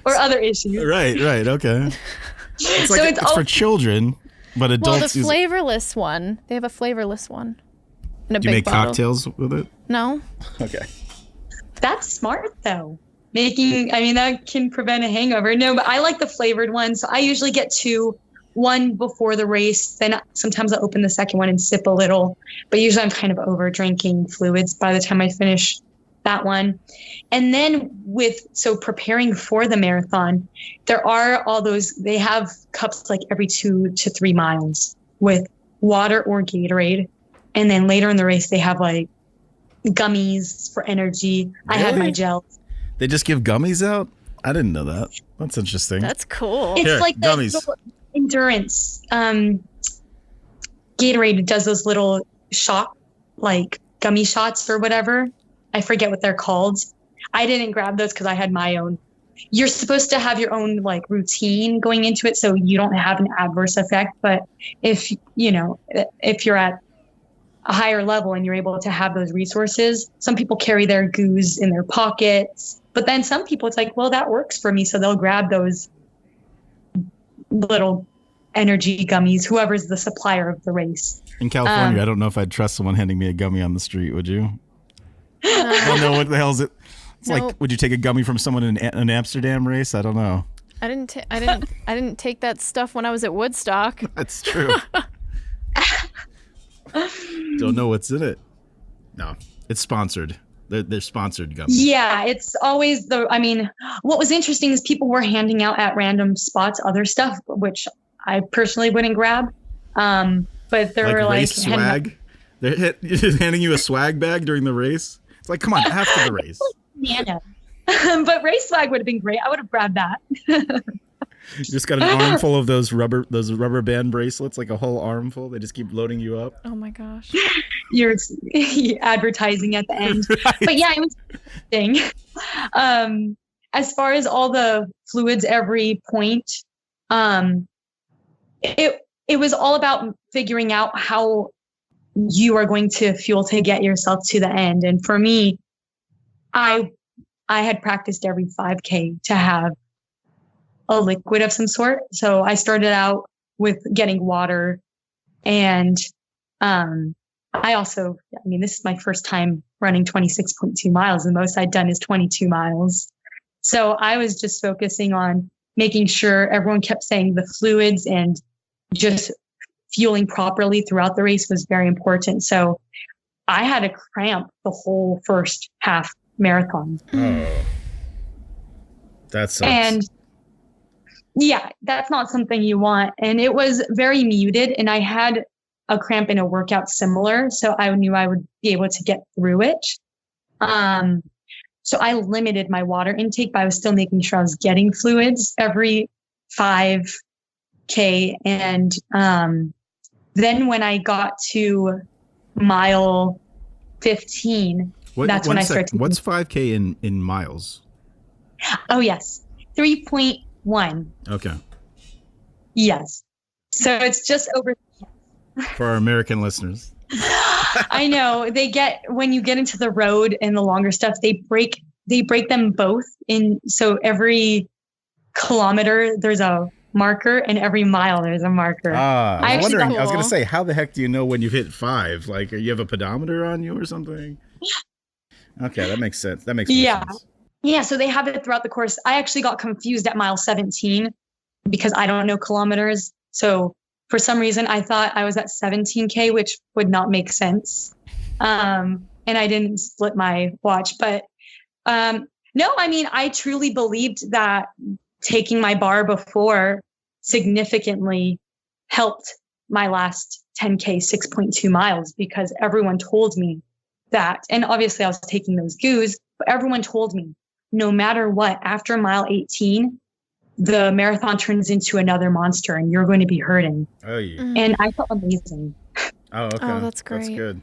Or other issues. Right, okay. It's like it's for children, but adults Well, the flavorless one. They have a flavorless one. In a Do you big make bottle. cocktails with it? No. Okay. That's smart, though. That can prevent a hangover. No, but I like the flavored one. So I usually get 2, one before the race. Then sometimes I'll open the second one and sip a little. But usually I'm kind of over drinking fluids by the time I finish that one. And then preparing for the marathon, there are they have cups like every 2 to 3 miles with water or Gatorade. And then later in the race, they have like gummies for energy. Really? I had my gels. They just give gummies out? I didn't know that. That's interesting. That's cool. It's Here, like the gummies. Endurance. Gatorade does those little shot, like gummy shots or whatever. I forget what they're called. I didn't grab those because I had my own. You're supposed to have your own like routine going into it so you don't have an adverse effect. But if you're at a higher level and you're able to have those resources, some people carry their goos in their pockets. But then some people, it's like, well, that works for me. So they'll grab those little energy gummies, whoever's the supplier of the race. In California, I don't know if I'd trust someone handing me a gummy on the street, would you? I don't know what the hell is it. It's like, would you take a gummy from someone in an Amsterdam race? I don't know. I didn't take that stuff when I was at Woodstock. That's true. Don't know what's in it. No, it's sponsored. They're sponsored gummies. Yeah, it's always what was interesting is people were handing out at random spots other stuff, which I personally wouldn't grab. But there were race swag. They're handing you a swag bag during the race. It's like, come on, after the race. Banana. But race swag would have been great. I would have grabbed that. You just got an armful of those rubber band bracelets, like a whole armful. They just keep loading you up. Oh my gosh. You're advertising at the end. Right. But yeah, it was interesting. As far as all the fluids every point, it was all about figuring out how you are going to fuel to get yourself to the end. And for me, I had practiced every 5K to have a liquid of some sort. So I started out with getting water, and I also, this is my first time running 26.2 miles. The most I'd done is 22 miles. So I was just focusing on making sure everyone kept saying the fluids and just fueling properly throughout the race was very important. So I had a cramp the whole first half marathon. Oh, that sucks. And yeah, that's not something you want. And it was very muted, and I had a cramp in a workout similar, so I knew I would be able to get through it. So I limited my water intake, but I was still making sure I was getting fluids every 5K. And then when I got to mile 15, that's when I started. What's 5K in miles? Oh, yes. 3.1. Okay. Yes. So it's just over. For our American listeners. I know when you get into the road and the longer stuff, they break them both in. So every kilometer there's a marker, and every mile there's a marker. I was wondering. I was going to say, how the heck do you know when you've hit 5? Like, you have a pedometer on you or something? Okay, that makes sense. That makes sense. Yeah, so they have it throughout the course. I actually got confused at mile 17 because I don't know kilometers. So for some reason, I thought I was at 17K, which would not make sense. And I didn't split my watch. But no, I truly believed that taking my bar before significantly helped my last 10K, 6.2 miles, because everyone told me that. And obviously I was taking those goos, but everyone told me no matter what, after mile 18, the marathon turns into another monster and you're going to be hurting. Oh, yeah. And I felt amazing. Oh, okay. Oh, that's great. That's good.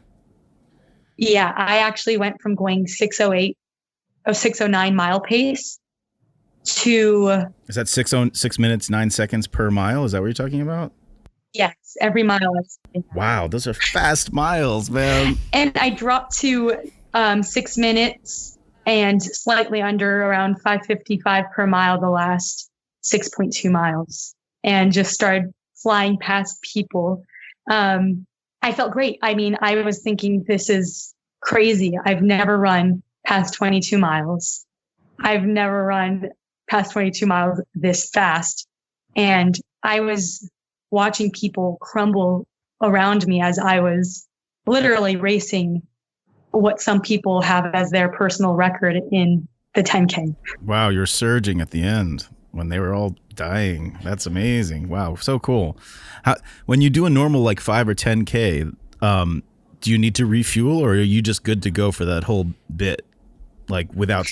Yeah, I actually went from going 609 mile pace to... Is that 6 minutes, 9 seconds per mile? Is that what you're talking about? Yes, every mile. Wow, those are fast miles, man. And I dropped to 6 minutes and slightly under, around 5:55 per mile the last 6.2 miles, and just started flying past people. I felt great. I mean, I was thinking, this is crazy. I've never run past 22 miles. I've never run past 22 miles this fast. And I was watching people crumble around me as I was literally racing what some people have as their personal record in the 10K. Wow, you're surging at the end when they were all dying. That's amazing. Wow, so cool. When you do a normal like 5 or 10K, do you need to refuel, or are you just good to go for that whole bit, like without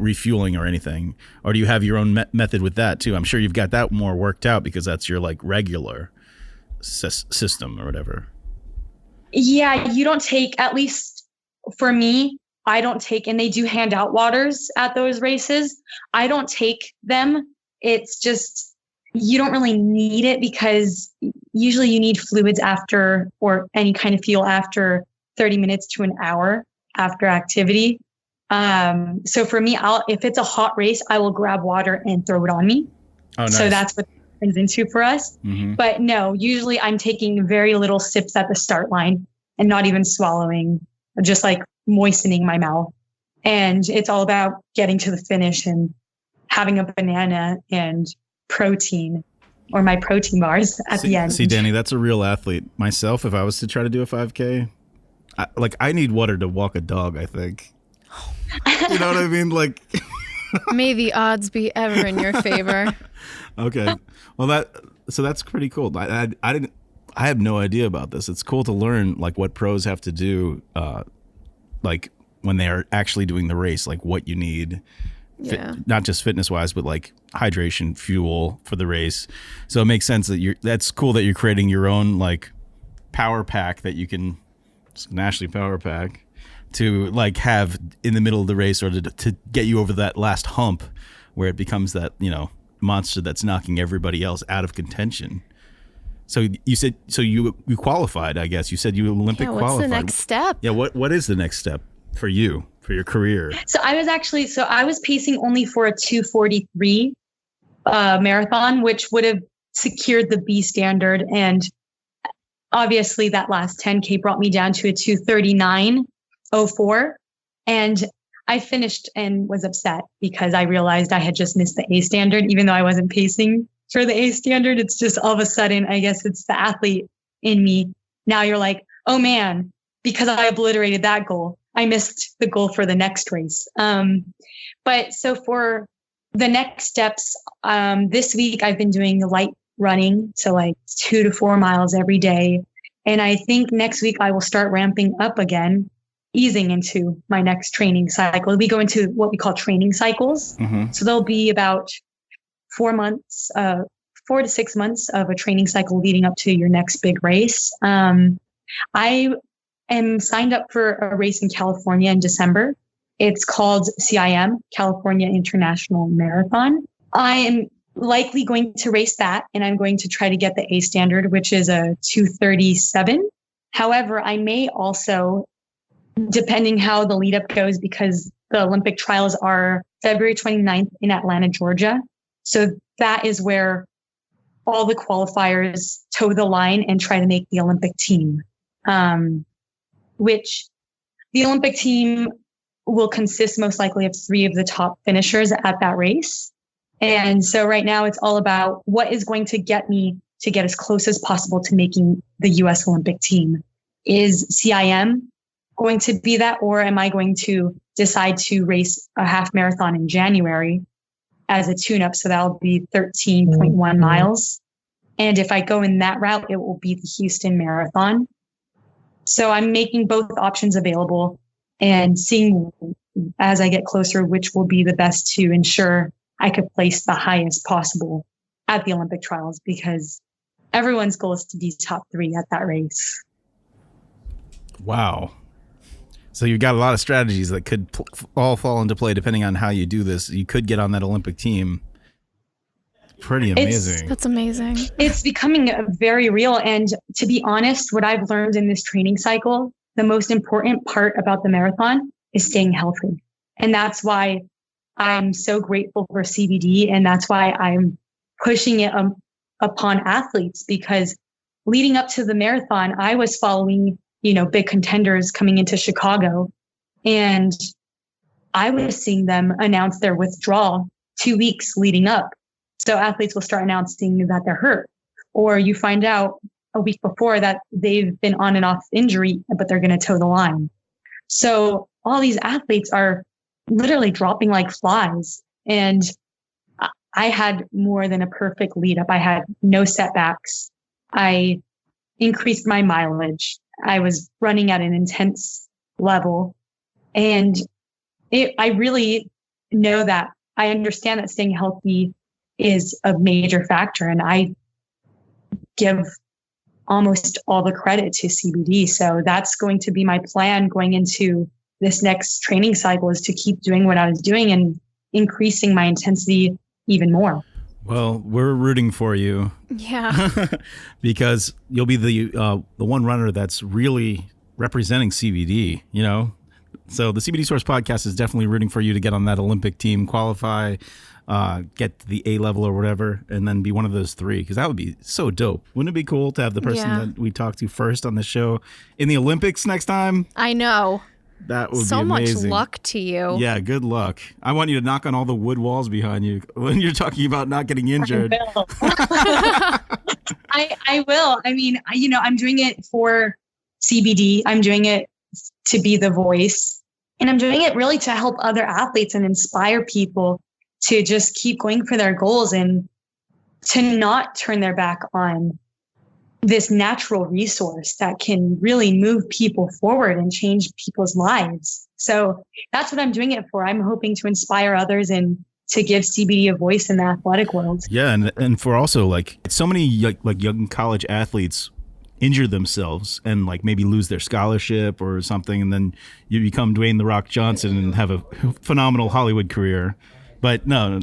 refueling or anything? Or do you have your own method with that too? I'm sure you've got that more worked out because that's your like regular system or whatever. Yeah, you don't take, at least for me, I don't take, and they do hand out waters at those races. I don't take them. It's just, you don't really need it because usually you need fluids after, or any kind of fuel after 30 minutes to an hour after activity. So for me, if it's a hot race, I will grab water and throw it on me. Oh, nice. So that's what it turns into for us. Mm-hmm. But no, usually I'm taking very little sips at the start line and not even swallowing, just like moistening my mouth. And it's all about getting to the finish and having a banana and protein, or my protein bars at the end. See, Dani, that's a real athlete. Myself, if I was to try to do a 5K, I need water to walk a dog, I think. You know what I mean? Like, may the odds be ever in your favor. Okay. Well, that's pretty cool. I have no idea about this. It's cool to learn like what pros have to do, like when they are actually doing the race, like what you need. Yeah. Not just fitness wise, but like hydration, fuel for the race. So it makes sense that that's cool that you're creating your own like power pack that you can, it's an Ashlee power pack, to like have in the middle of the race, or to get you over that last hump where it becomes that, you know, monster that's knocking everybody else out of contention. So you said, so you qualified, I guess. You said you Olympic qualified. What's the next step? Yeah, what is the next step for you, for your career? So I was pacing only for a 2:43 marathon, which would have secured the B standard. And obviously that last 10K brought me down to a 2:39.04. And I finished and was upset because I realized I had just missed the A standard, even though I wasn't pacing for the A standard. It's just all of a sudden, I guess it's the athlete in me. Now you're like, oh man, because I obliterated that goal, I missed the goal for the next race. But so for the next steps, this week I've been doing light running, so like 2 to 4 miles every day. And I think next week I will start ramping up again, easing into my next training cycle. We go into what we call training cycles. Mm-hmm. So there'll be about 4 to 6 months of a training cycle leading up to your next big race. I am signed up for a race in California in December. It's called CIM, California International Marathon. I am likely going to race that, and I'm going to try to get the A standard, which is a 2:37. However, I may also, depending how the lead up goes, because the Olympic trials are February 29th in Atlanta, Georgia. So that is where all the qualifiers toe the line and try to make the Olympic team, which the Olympic team will consist most likely of 3 of the top finishers at that race. And so right now it's all about what is going to get me to get as close as possible to making the US Olympic team. Is CIM going to be that, or am I going to decide to race a half marathon in January as a tune-up? So that'll be 13.1 miles. And if I go in that route, it will be the Houston Marathon. So I'm making both options available and seeing as I get closer which will be the best to ensure I could place the highest possible at the Olympic trials, because everyone's goal is to be top 3 at that race. Wow. So you've got a lot of strategies that could all fall into play depending on how you do this. You could get on that Olympic team pretty amazing. That's amazing. It's becoming very real. And to be honest, what I've learned in this training cycle, the most important part about the marathon is staying healthy. And that's why I'm so grateful for CBD. And that's why I'm pushing it upon athletes, because leading up to the marathon, I was following, big contenders coming into Chicago, and I was seeing them announce their withdrawal 2 weeks leading up. So athletes will start announcing that they're hurt, or you find out a week before that they've been on and off injury, but they're going to toe the line. So all these athletes are literally dropping like flies. And I had more than a perfect lead up. I had no setbacks. I increased my mileage. I was running at an intense level. And I really know that I understand that staying healthy is a major factor. And I give almost all the credit to CBD. So that's going to be my plan going into this next training cycle, is to keep doing what I was doing and increasing my intensity even more. Well, we're rooting for you. Yeah. Because you'll be the one runner that's really representing CBD, So the CBD Source podcast is definitely rooting for you to get on that Olympic team, qualify, get to the A level or whatever, and then be one of those three, because that would be so dope. Wouldn't it be cool to have the person that we talk to first on the show in the Olympics next time? I know. That would be so amazing. much luck to you. Yeah, good luck. I want you to knock on all the wood walls behind you when you're talking about not getting injured. I will. I mean, I'm doing it for CBD. I'm doing it to be the voice. And I'm doing it really to help other athletes and inspire people to just keep going for their goals and to not turn their back on this natural resource that can really move people forward and change people's lives. So that's what I'm doing it for. I'm hoping to inspire others and to give CBD a voice in the athletic world. Yeah, and for also like so many like young college athletes injure themselves and like maybe lose their scholarship or something, and then you become Dwayne "The Rock" Johnson and have a phenomenal Hollywood career. But no,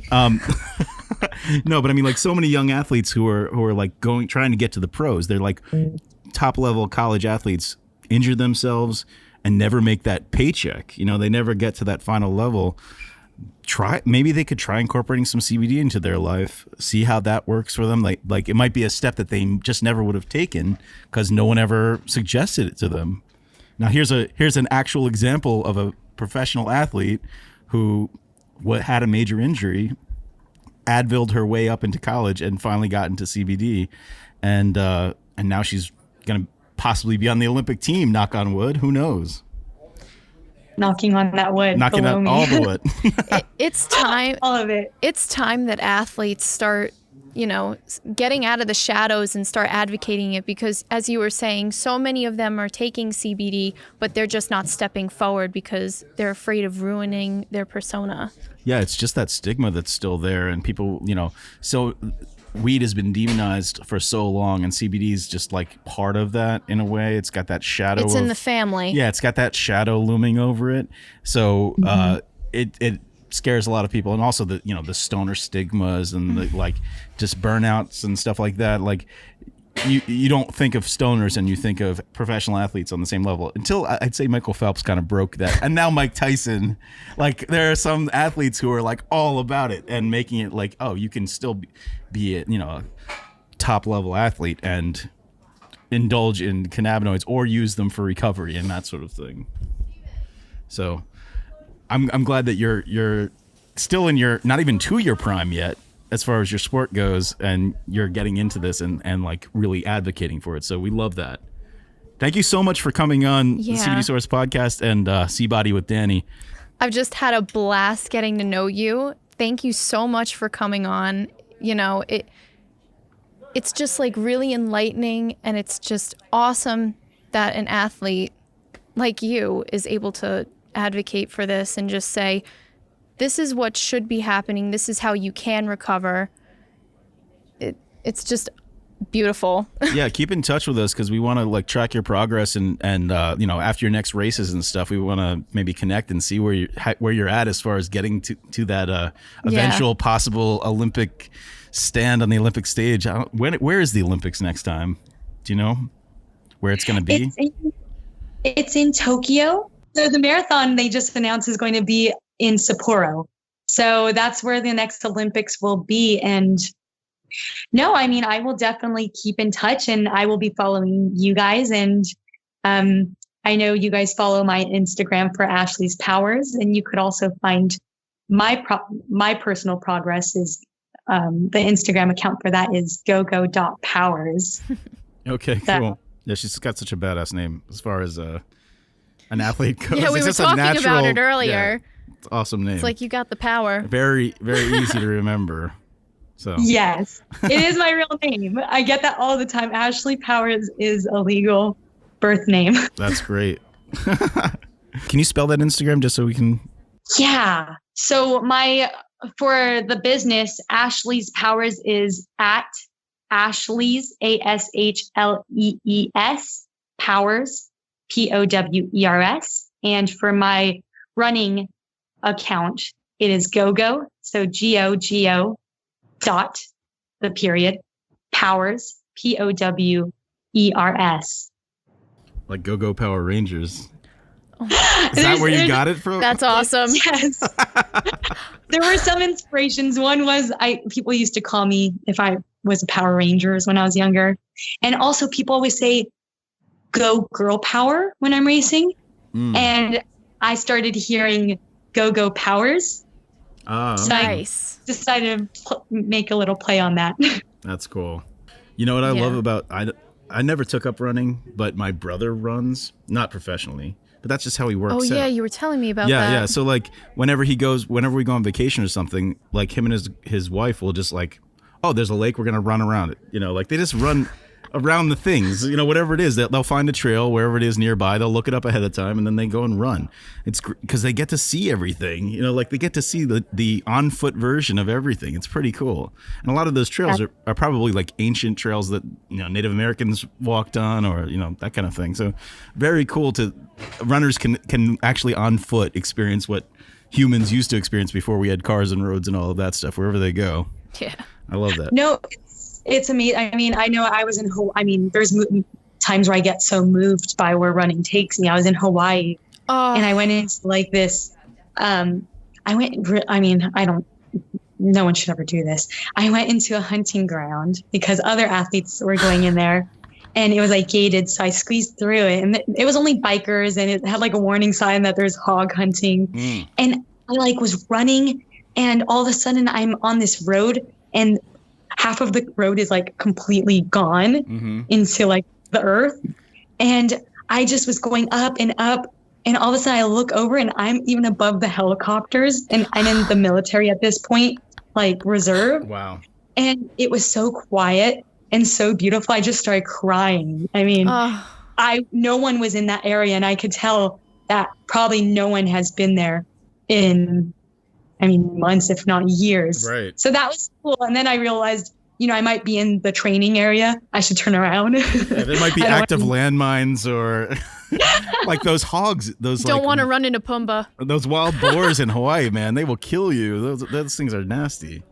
no, but I mean, like so many young athletes who are like trying to get to the pros. They're like top level college athletes, injure themselves and never make that paycheck. They never get to that final level. Maybe they could try incorporating some CBD into their life, see how that works for them. Like it might be a step that they just never would have taken because no one ever suggested it to them. Now here's an actual example of a professional athlete who had a major injury, Advilled her way up into college and finally got into CBD, and now she's gonna possibly be on the Olympic team. Knock on wood. Who knows? Knocking on that wood. Knocking on all the wood. It's time. All of it. It's time that athletes start, getting out of the shadows and start advocating it, because as you were saying, so many of them are taking CBD, but they're just not stepping forward because they're afraid of ruining their persona. Yeah, it's just that stigma that's still there, and people, so weed has been demonized for so long, and CBD is just like part of that in a way. It's got that shadow. It's in the family. Yeah, it's got that shadow looming over it. So it scares a lot of people, and also the the stoner stigmas and the like just burnouts and stuff like that. Like you don't think of stoners and you think of professional athletes on the same level until I'd say Michael Phelps kind of broke that, and now Mike Tyson. Like there are some athletes who are like all about it and making it like, oh, you can still be a top level athlete and indulge in cannabinoids or use them for recovery and that sort of thing. So I'm glad that you're still in your not even to your prime yet as far as your sport goes, and you're getting into this and like really advocating for it. So we love that. Thank you so much for coming on the CBD Source podcast and CBODY with Dani. I've just had a blast getting to know you. Thank you so much for coming on. It's just like really enlightening, and it's just awesome that an athlete like you is able to advocate for this and just say, this is what should be happening. This is how you can recover. It's just beautiful. Yeah, keep in touch with us because we want to like track your progress and after your next races and stuff, we want to maybe connect and see where you're at as far as getting to that eventual possible Olympic stand on the Olympic stage. Where is the Olympics next time? Do you know where it's going to be? It's in Tokyo. So the marathon they just announced is going to be in Sapporo. So that's where the next Olympics will be. And no, I mean, I will definitely keep in touch and I will be following you guys. And I know you guys follow my Instagram for Ashlee's Powers, and you could also find my personal progress is the Instagram account for that is gogo.powers. Okay, cool. Yeah, she's got such a badass name as far as an athlete goes. Yeah, we were talking about it earlier. Yeah, it's an awesome name. It's like you got the power. Very, very easy to remember. So yes, it is my real name. I get that all the time. Ashlee Powers is a legal birth name. That's great. Can you spell that Instagram just so we can? Yeah. So for the business, Ashlee's Powers is at Ashlee's ASHLEES Powers POWERS. And for my running account, it is GoGo. So GOGO dot the period Powers POWERS. Like Go-Go Power Rangers. Is that where you got it from? That's awesome. Yes. There were some inspirations. One was people used to call me if I was a Power Rangers when I was younger. And also people always say go girl power when I'm racing. And I started hearing go powers. Oh, so nice. I decided to make a little play on that. That's cool. You know what I love about I never took up running, but my brother runs, not professionally, but that's just how he works. Oh yeah, you were telling me about that. Yeah. So like whenever we go on vacation or something, like him and his wife will just like, oh, there's a lake, we're gonna run around it. You know, like they just run around the things, you know, whatever it is, they'll find a trail wherever it is nearby. They'll look it up ahead of time and then they go and run. It's because they get to see everything, you know, like they get to see the on foot version of everything. It's pretty cool. And a lot of those trails are probably like ancient trails that, you know, Native Americans walked on or, you know, that kind of thing. So very cool runners can actually on foot experience what humans used to experience before we had cars and roads and all of that stuff, wherever they go. Yeah. I love that. No, it's amazing. I mean, I know I was in Hawaii. I mean, there's times where I get so moved by where running takes me. I was in Hawaii and I went into like this. No one should ever do this. I went into a hunting ground because other athletes were going in there and it was like gated. So I squeezed through it and it was only bikers and it had like a warning sign that there's hog hunting. And I like was running and all of a sudden I'm on this road and half of the road is like completely gone into like the earth. And I just was going up and up. And all of a sudden I look over and I'm even above the helicopters and I'm in the military at this point, like reserve. Wow. And it was so quiet and so beautiful. I just started crying. I mean, no one was in that area and I could tell that probably no one has been there in months, if not years. Right. So that was cool. And then I realized, you know, I might be in the training area. I should turn around. Yeah, there might be active landmines or like those hogs. Don't want to run into Pumbaa. Those wild boars in Hawaii, man, they will kill you. Those things are nasty.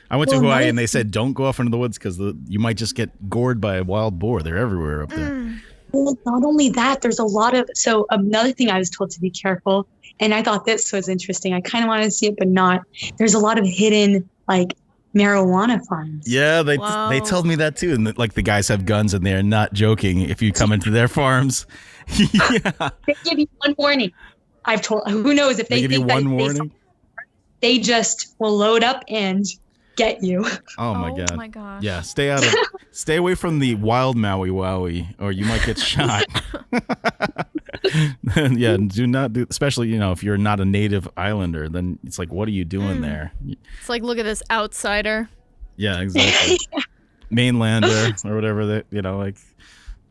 I went to Hawaii and they said, don't go off into the woods because you might just get gored by a wild boar. They're everywhere up there. Well, not only that, there's a lot of, so another thing I was told to be careful. And I thought this was interesting. I kind of wanted to see it, but not. There's a lot of hidden, like, marijuana farms. Yeah, they told me that too. And like the guys have guns and they're not joking if you come into their farms. Yeah. They give you one warning. I've told, who knows if they give you one warning? They just will load up and get you. Oh my god. Oh my gosh. Yeah, stay away from the wild Maui Wowie or you might get shot. Yeah, do not do, especially, you know, if you're not a native islander, then it's like, what are you doing there? It's like, look at this outsider. Yeah, exactly. Mainlander or whatever that, you know, like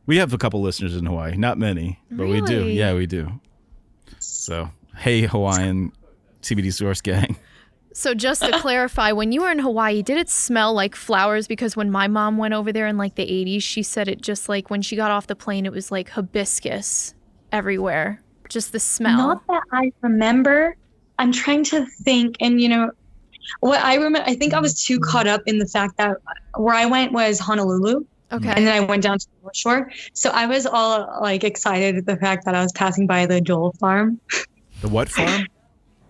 we have a couple listeners in Hawaii, not many, but we do. Yeah, we do. So, hey, Hawaiian CBD Source gang. So just to clarify, when you were in Hawaii, did it smell like flowers? Because when my mom went over there in like the 80s, she said it just like when she got off the plane, it was like hibiscus everywhere. Just the smell. Not that I remember. I'm trying to think. And, you know, What I remember, I think I was too caught up in the fact that where I went was Honolulu. Okay. And then I went down to the North Shore. So I was all like excited at the fact that I was passing by the Dole farm. The what farm?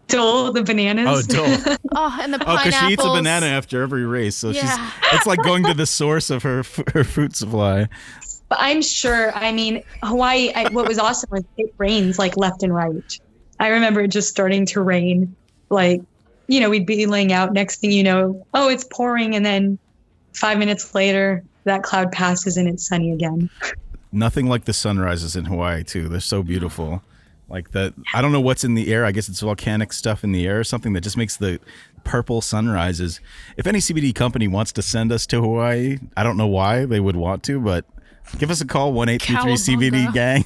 Dole, the bananas. Oh, Dole. Oh, and the Oh, pineapples. because she eats a banana after every race. So Yeah. it's like going to the source of her fruit supply. But I'm sure, I mean, Hawaii, what was awesome was it rains like left and right. I remember it just starting to rain. Like, you know, we'd be laying out. Next thing you know, oh, it's pouring. And then 5 minutes later, that cloud passes and it's sunny again. Nothing like the sunrises in Hawaii, too. They're so beautiful. Like that, I don't know what's in the air. I guess it's volcanic stuff in the air or something that just makes the purple sunrises. If any CBD company wants to send us to Hawaii, I don't know why they would want to, but give us a call, 1-833-CBD gang.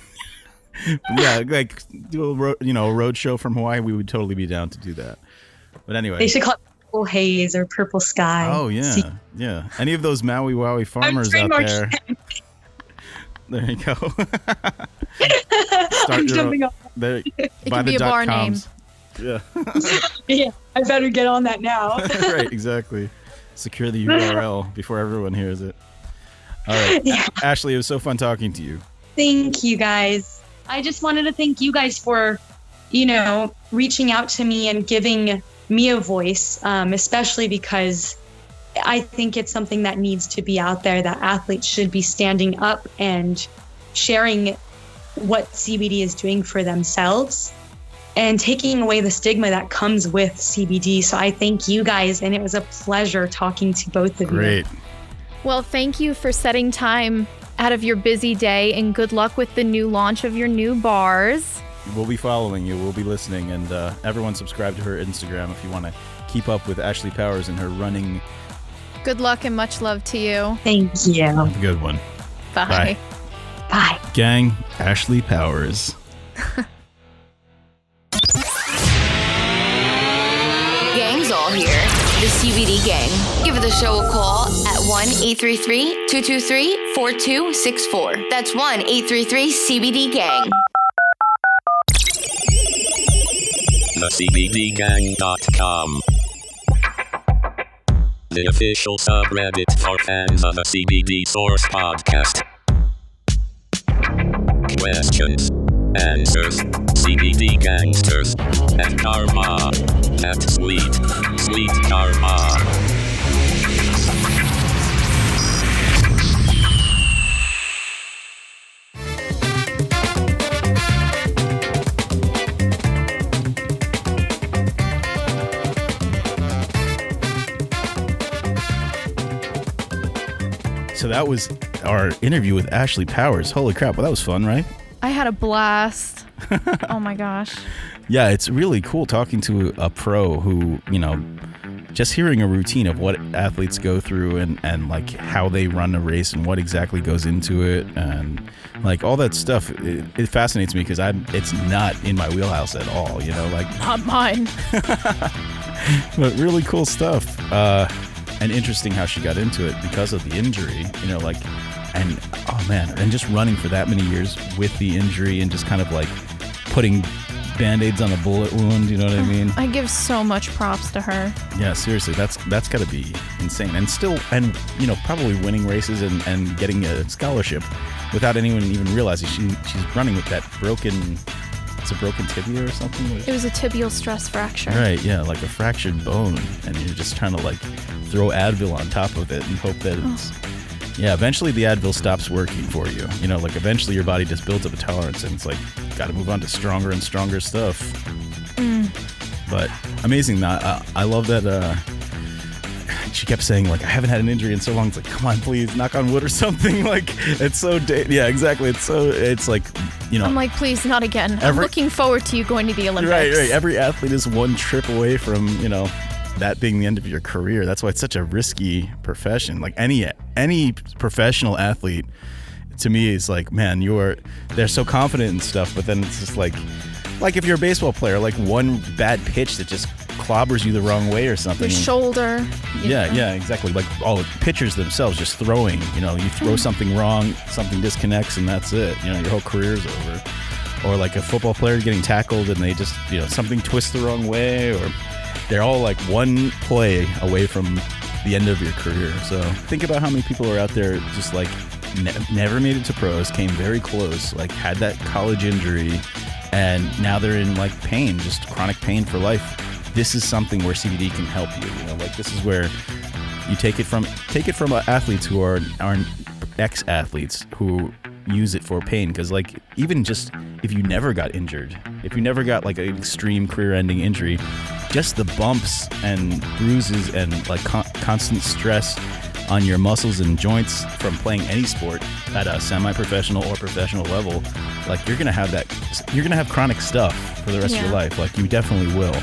Yeah, like do a road show from Hawaii. We would totally be down to do that. But anyway, they should call it purple haze or purple sky. Oh yeah, yeah. Any of those Maui Wowie farmers out there. There you go. I'm jumping off. There, It could be a bar name. Yeah. Yeah, I better get on that now. Right, exactly. Secure the URL before everyone hears it. All right. Yeah. Ashlee, it was so fun talking to you. Thank you guys. I just wanted to thank you guys for, reaching out to me and giving me a voice, especially because I think it's something that needs to be out there, that athletes should be standing up and sharing what CBD is doing for themselves and taking away the stigma that comes with CBD. So I thank you guys, and it was a pleasure talking to both of you. Great. Well, thank you for setting time out of your busy day, and good luck with the new launch of your new bars. We'll be following you. We'll be listening. And everyone subscribe to her Instagram if you want to keep up with Ashlee Powers and her running. Good luck and much love to you. Thank you. Have a good one. Bye. Bye. Gang, Ashlee Powers. Gang's all here. The CBD Gang. Give the show a call at 1-833-223-4264. That's 1-833-CBD-GANG. TheCBDGang.com. The official subreddit for fans of the CBD Source podcast. Questions, answers, CBD gangsters, at Karma, at Sweet Karma. So that was our interview with Ashlee Powers. Holy crap. Well, that was fun, right? I had a blast. Oh my gosh. Yeah, it's really cool talking to a pro who, just hearing a routine of what athletes go through and like how they run a race and what exactly goes into it and like all that stuff. It fascinates me because it's not in my wheelhouse at all, Not mine. But really cool stuff. And interesting how she got into it because of the injury, and oh man, and just running for that many years with the injury and just kind of like putting Band-Aids on a bullet wound, you know what I mean? I give so much props to her. Yeah, seriously, that's got to be insane. And probably winning races and getting a scholarship without anyone even realizing she's running with that it's a broken tibia or something? It was a tibial stress fracture. Right, yeah, like a fractured bone, and you're just trying to like throw Advil on top of it and hope that it's... Yeah, eventually the Advil stops working for you. Eventually your body just builds up a tolerance and it's like, got to move on to stronger and stronger stuff. But amazing. I love that she kept saying, like, I haven't had an injury in so long. It's like, come on, please, knock on wood or something. Like, it's so... yeah, exactly. It's like, I'm like, please, not again. I'm looking forward to you going to the Olympics. Right. Every athlete is one trip away from, that being the end of your career. That's why it's such a risky profession. Like any professional athlete, to me, is like, man, they're so confident and stuff, but then it's just like if you're a baseball player, like one bad pitch that just clobbers you the wrong way or something. Your shoulder. Yeah, exactly. Like all the pitchers themselves just throwing, you throw something wrong, something disconnects, and that's it. Your whole career's over. Or like a football player getting tackled and they just, something twists the wrong way, or they're all like one play away from the end of your career. So think about how many people are out there just like never made it to pros, came very close, like had that college injury, and now they're in like pain, just chronic pain for life. This is something where CBD can help you. You know, like this is where you take it from athletes who are ex-athletes who use it for pain, because like even just if you never got injured, if you never got like an extreme career-ending injury, just the bumps and bruises and like constant stress on your muscles and joints from playing any sport at a semi-professional or professional level, like you're gonna have chronic stuff for the rest of your life. Like you definitely will.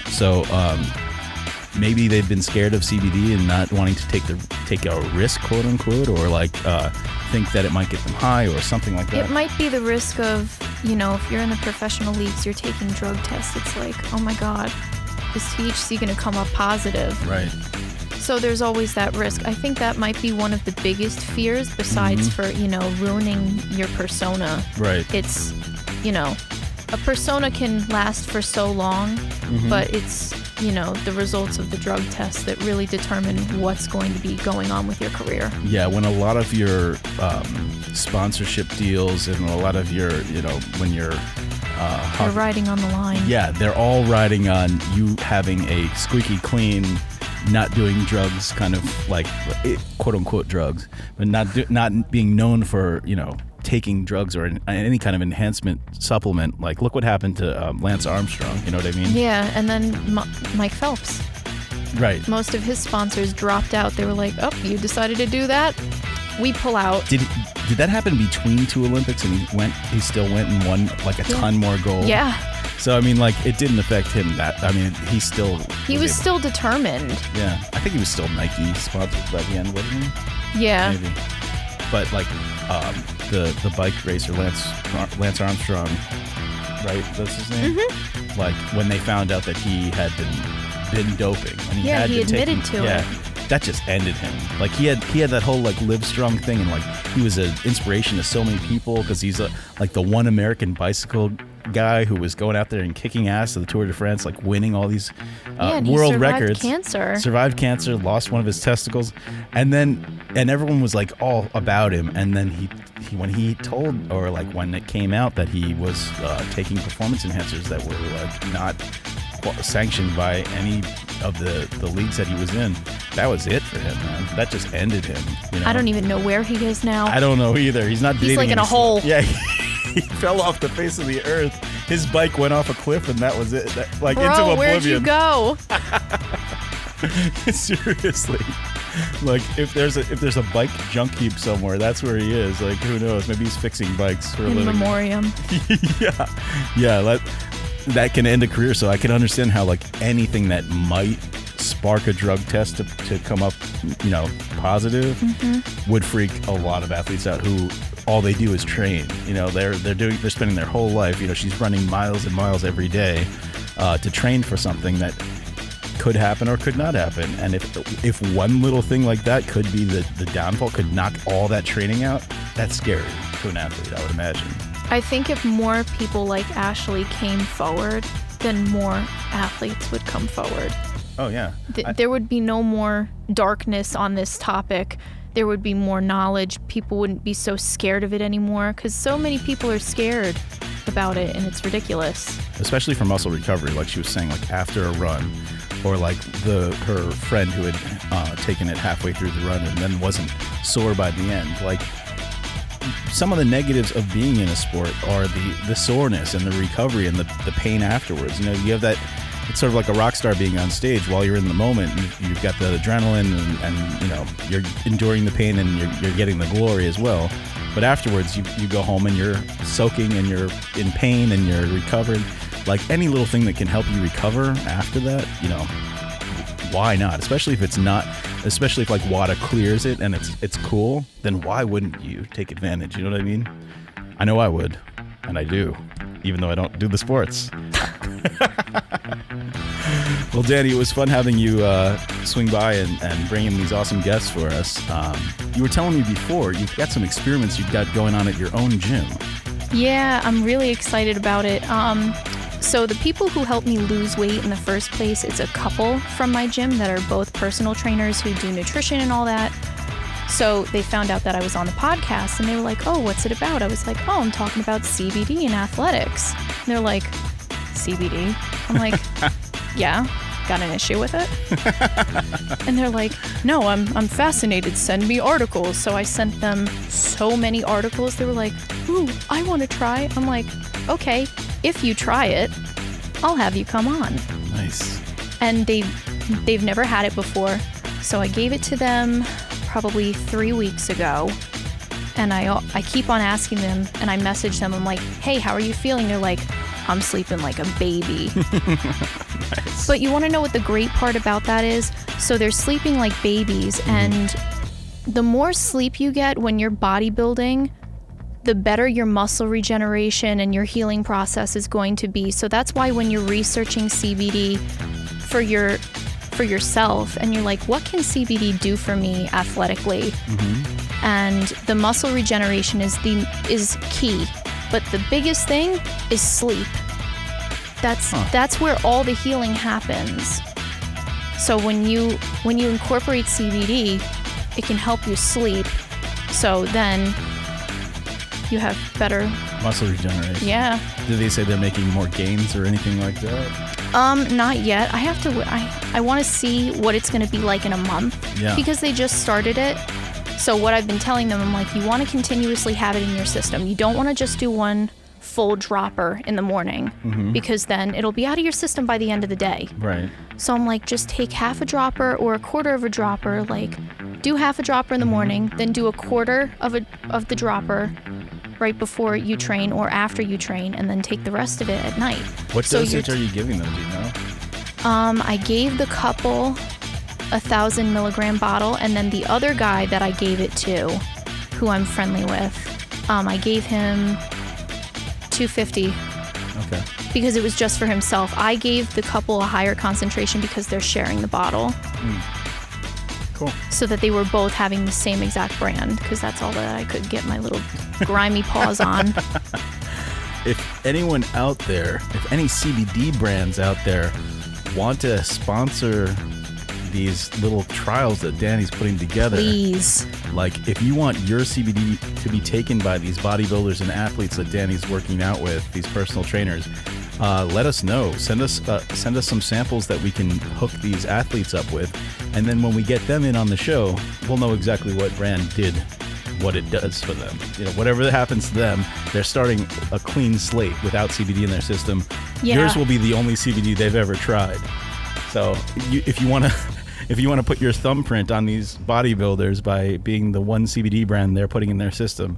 So maybe they've been scared of CBD and not wanting to take a risk, quote unquote, or like think that it might get them high or something like that. It might be the risk of, you know, if you're in the professional leagues, you're taking drug tests. It's like, oh my God, is THC going to come up positive? Right. So there's always that risk. I think that might be one of the biggest fears, besides for, you know, ruining your persona. Right. It's, you know, a persona can last for so long, but it's, you know, the results of the drug tests that really determine what's going to be going on with your career. Yeah, when a lot of your sponsorship deals and a lot of your, you know, when you're riding on the line. Yeah, they're all riding on you having a squeaky clean, not doing drugs, kind of like quote unquote drugs, but not being known for, you know, taking drugs or any kind of enhancement supplement. Like, look what happened to Lance Armstrong. You know what I mean? Yeah, and then Mike Phelps. Right. Most of his sponsors dropped out. They were like, "Oh, you decided to do that? We pull out." Did that happen between two Olympics? And he still went and won like a ton more gold. Yeah. So I mean, like, it didn't affect him. He was still determined. Yeah, I think he was still Nike sponsored by the end, wasn't he? Yeah. Maybe. But like the bike racer Lance Armstrong, right? That's his name. Mm-hmm. Like when they found out that he had been doping, and he admitted to it. That just ended him. Like he had that whole like Live Strong thing, and like he was an inspiration to so many people because he's like the one American bicycle guy who was going out there and kicking ass at the Tour de France, like winning all these world records. Survived cancer, lost one of his testicles, and everyone was like all about him. And then he when he told, or like when it came out that he was taking performance enhancers that were like not sanctioned by any of the leagues that he was in, that was it for him, man. That just ended him. You know? I don't even know where he is now. I don't know either. He's like in a hole. Yeah. He fell off the face of the earth. His bike went off a cliff, and that was it. Into oblivion. Where'd you go? Seriously, like if there's a bike junk heap somewhere, that's where he is. Like, who knows? Maybe he's fixing bikes for a living. In memoriam. Yeah. That can end a career. So I can understand how like anything that might spark a drug test to come up, you know, positive, would freak a lot of athletes out who all they do is train. You know, they're spending their whole life. You know, she's running miles and miles every day to train for something that could happen or could not happen. And if one little thing like that could be the downfall, could knock all that training out, that's scary to an athlete, I would imagine. I think if more people like Ashlee came forward, then more athletes would come forward. Oh, yeah. There would be no more darkness on this topic. There would be more knowledge. People wouldn't be so scared of it anymore, because so many people are scared about it, and it's ridiculous. Especially for muscle recovery, like she was saying, like after a run, or like her friend who had taken it halfway through the run and then wasn't sore by the end. Like, some of the negatives of being in a sport are the soreness and the recovery and the pain afterwards. You know, you have that, it's sort of like a rock star being on stage. While you're in the moment, you've got the adrenaline and you know, you're enduring the pain and you're getting the glory as well. But afterwards, you go home and you're soaking and you're in pain and you're recovering. Like any little thing that can help you recover after that, you know, why not? Especially if like WADA clears it and it's cool, then why wouldn't you take advantage? You know what I mean? I know I would, and I do, even though I don't do the sports. Well, Dani, it was fun having you swing by and bring in these awesome guests for us. You were telling me before, you've got some experiments you've got going on at your own gym. Yeah, I'm really excited about it. So the people who helped me lose weight in the first place, it's a couple from my gym that are both personal trainers who do nutrition and all that. So they found out that I was on the podcast and they were like, oh, what's it about? I was like, oh, I'm talking about CBD and athletics. And they're like, CBD? I'm like, yeah, got an issue with it? And they're like, no, I'm fascinated. Send me articles. So I sent them so many articles. They were like, ooh, I want to try. I'm like, okay, if you try it, I'll have you come on. Nice. And they've never had it before. So I gave it to them probably 3 weeks ago, and I keep on asking them, and I message them. I'm like, hey, how are you feeling? They're like, I'm sleeping like a baby. Nice. But you want to know what the great part about that is? So they're sleeping like babies, and the more sleep you get when you're bodybuilding, the better your muscle regeneration and your healing process is going to be. So that's why when you're researching CBD for yourself and you're like, what can CBD do for me athletically? And the muscle regeneration is key, but the biggest thing is sleep. That's where all the healing happens. So when you incorporate CBD, it can help you sleep. So then you have better muscle regeneration. Yeah. Did they say they're making more gains or anything like that? Not yet. I have to. I want to see what it's going to be like in a month. Yeah. Because they just started it. So what I've been telling them, I'm like, you want to continuously have it in your system. You don't want to just do one full dropper in the morning, because then it'll be out of your system by the end of the day. Right. So I'm like, just take half a dropper or a quarter of a dropper. Like, do half a dropper in the morning, then do a quarter of the dropper right before you train or after you train, and then take the rest of it at night. What dosage are you giving them, do you know? I gave the couple 1,000 milligram bottle, and then the other guy that I gave it to, who I'm friendly with, I gave him 250. Okay. Because it was just for himself. I gave the couple a higher concentration because they're sharing the bottle. Cool. So that they were both having the same exact brand, because that's all that I could get my little grimy paws on. If anyone out there, if any CBD brands out there want to sponsor these little trials that Dani's putting together, please. Like, if you want your CBD to be taken by these bodybuilders and athletes that Dani's working out with, these personal trainers, let us know. Send us some samples that we can hook these athletes up with, and then when we get them in on the show, we'll know exactly what brand did what it does for them. You know, whatever happens to them, they're starting a clean slate without CBD in their system. Yeah. Yours will be the only CBD they've ever tried. So if you want to put your thumbprint on these bodybuilders by being the one CBD brand they're putting in their system,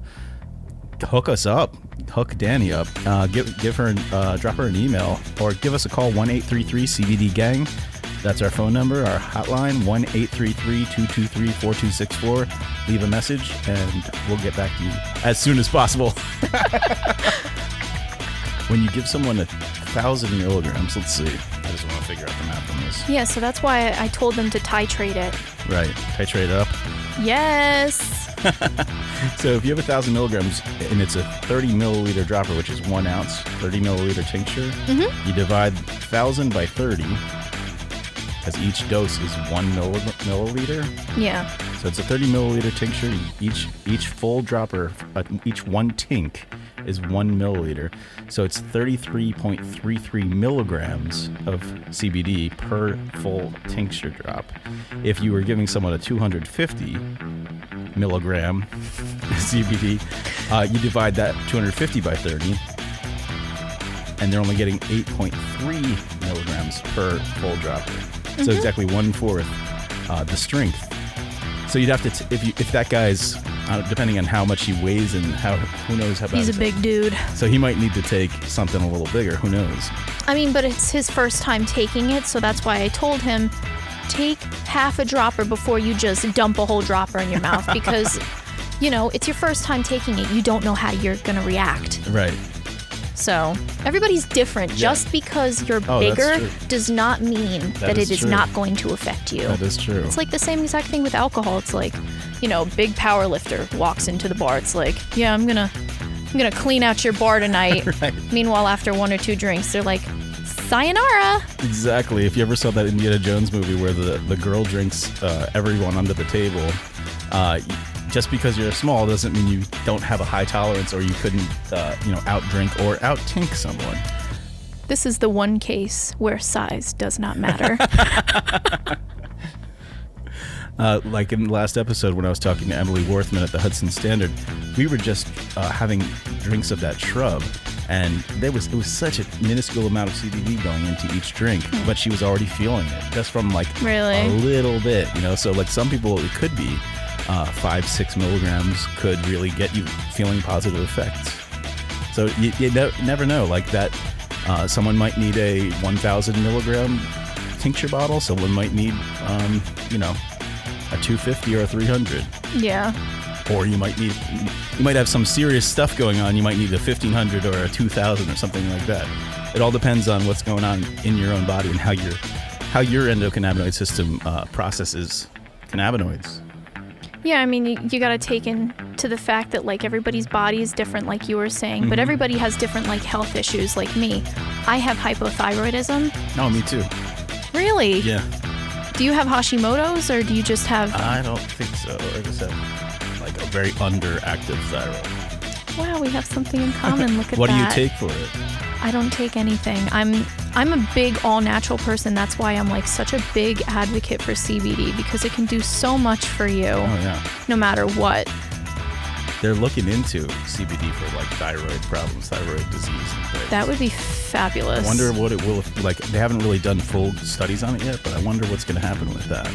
hook us up. Hook Dani up. Give her, drop her an email, or give us a call, 1-833-CBD-GANG. That's our phone number, our hotline, 1-833-223-4264. Leave a message, and we'll get back to you as soon as possible. When you give someone 1,000 milligrams, let's see. I just want to figure out the math on this. Yeah, so that's why I told them to titrate it. Right. Titrate up. Yes. So if you have 1,000 milligrams and it's a 30 milliliter dropper, which is 1 ounce, 30 milliliter tincture, you divide 1,000 by 30, because each dose is 1 milliliter. Yeah. So it's a 30 milliliter tincture. Each full dropper, each one tink is 1 milliliter. So it's 33.33 milligrams of CBD per full tincture drop. If you were giving someone a 250 milligram CBD, you divide that 250 by 30, and they're only getting 8.3 milligrams per full dropper. So exactly 1/4 the strength. So you'd have to, if that guy's, depending on how much he weighs and who knows how bad he's a big dude. So he might need to take something a little bigger. Who knows? I mean, but it's his first time taking it, so that's why I told him, take half a dropper before you just dump a whole dropper in your mouth, because, you know, it's your first time taking it. You don't know how you're going to react. Right. So everybody's different. Just because you're that's bigger true. does not mean that it is true. not going to affect you. That is true. It's like the same exact thing with alcohol. It's like, you know, big power lifter walks into the bar. It's like, yeah, I'm gonna I'm going to clean out your bar tonight. Right. Meanwhile, after 1 or 2 drinks, they're like, sayonara. Exactly. If you ever saw that Indiana Jones movie where the girl drinks everyone under the table, just because you're small doesn't mean you don't have a high tolerance or you couldn't, outdrink or outtink someone. This is the one case where size does not matter. Like in the last episode when I was talking to Emily Worthman at the Hudson Standard, we were just having drinks of that shrub, and it was such a minuscule amount of CBD going into each drink, but she was already feeling it just from like Really? a little bit, So like some people it could be 5-6 milligrams could really get you feeling positive effects. So you never know, like that. Someone might need a 1,000 milligram tincture bottle. Someone might need, a 250 or a 300. Yeah. Or you might have some serious stuff going on. You might need a 1,500 or a 2,000 or something like that. It all depends on what's going on in your own body and how your endocannabinoid system processes cannabinoids. Yeah, I mean, you got to take into the fact that, like, everybody's body is different, like you were saying, but everybody has different, like, health issues. Like me, I have hypothyroidism. Oh, me too. Really? Yeah. Do you have Hashimoto's, or do you just have... I don't think so. I just have, like, a very underactive thyroid. Wow, we have something in common. Look at What that. do you take for it? I don't take anything. I'm a big all-natural person. That's why I'm, like, such a big advocate for CBD, because it can do so much for you. Oh, yeah. No matter what. They're looking into CBD for like thyroid problems, thyroid disease and things. That would be fabulous. I wonder what it will, like, they haven't really done full studies on it yet, but I wonder what's going to happen with that.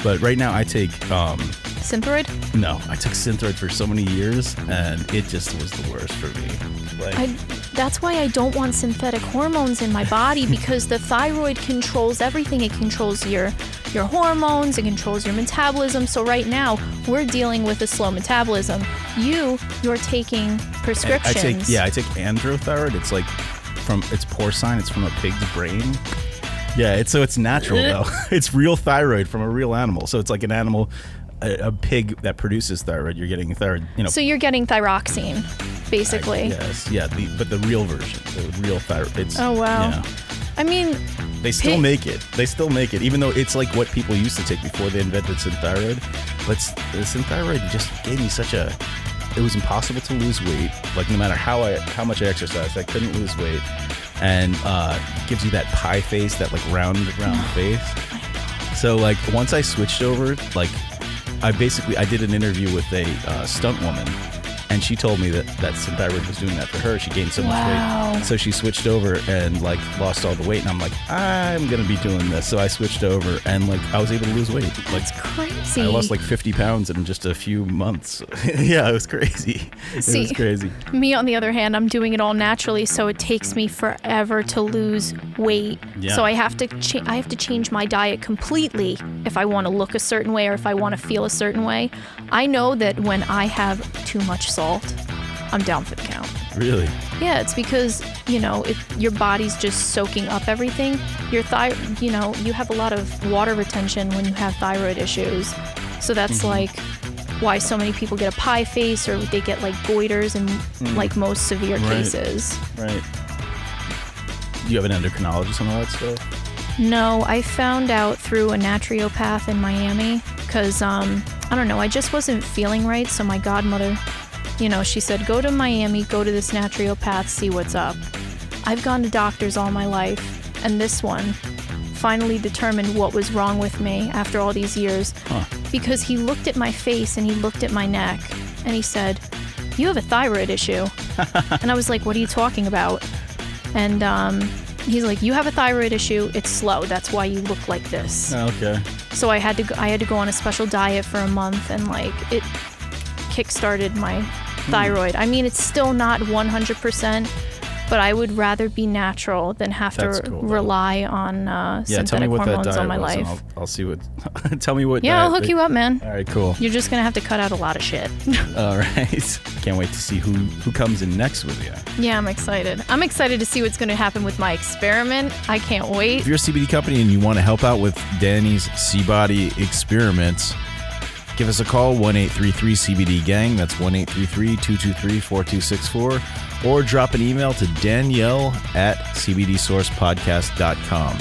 But right now I take... Synthroid? No, I took Synthroid for so many years, and it just was the worst for me. Like, that's why I don't want synthetic hormones in my body, because the thyroid controls everything. It controls your hormones, it controls your metabolism. So right now, we're dealing with a slow metabolism. You're taking prescriptions. I take androthyroid. It's like it's porcine. It's from a pig's brain. Yeah, it's natural though. It's real thyroid from a real animal. So it's like an animal, a pig that produces thyroid. You're getting thyroid, So you're getting thyroxine, basically. Yes, yeah, but the real version, the real thyroid. Oh wow. Yeah. I mean, they still make it. They still make it, even though it's like what people used to take before they invented Synthyroid. But the Synthyroid just gave me it was impossible to lose weight. Like no matter how much I exercised, I couldn't lose weight. And gives you that pie face, that like round face. So like once I switched over, like I did an interview with a stunt woman, and she told me that Synthyroid was doing that for her. She gained so much weight, so she switched over and like lost all the weight. And I'm like, I'm gonna be doing this. So I switched over, and like I was able to lose weight. That's crazy. I lost like 50 pounds in just a few months. Yeah, it was crazy. It was crazy. Me, on the other hand, I'm doing it all naturally, so it takes me forever to lose weight. Yeah. So I have to change my diet completely if I want to look a certain way or if I want to feel a certain way. I know that when I have too much salt, I'm down for the count. Really? Yeah, it's because, your body's just soaking up everything. Your you have a lot of water retention when you have thyroid issues. So that's like why so many people get a pie face, or they get like goiters in like most severe cases. Right. Do you have an endocrinologist and all that stuff? No, I found out through a naturopath in Miami because, I don't know, I just wasn't feeling right. So my godmother, she said, go to Miami, go to this naturopath, see what's up. I've gone to doctors all my life, and this one finally determined what was wrong with me after all these years. Because he looked at my face and he looked at my neck and he said, you have a thyroid issue. And I was like, what are you talking about? And he's like, you have a thyroid issue. It's slow. That's why you look like this. Okay. So I had to go on a special diet for a month, and like it kickstarted my thyroid. I mean, it's still not 100%, but I would rather be natural than have to rely on synthetic hormones all my life. I'll see what. Tell me what. Yeah, I'll hook you up, man. All right, cool. You're just gonna have to cut out a lot of shit. All right. Can't wait to see who comes in next with you. Yeah, I'm excited. I'm excited to see what's gonna happen with my experiment. I can't wait. If you're a CBD company and you want to help out with Dani's CBODY experiments, Give us a call, 1-833-CBD-GANG. That's 1-833-223-4264. Or drop an email to Danielle@cbdsourcepodcast.com.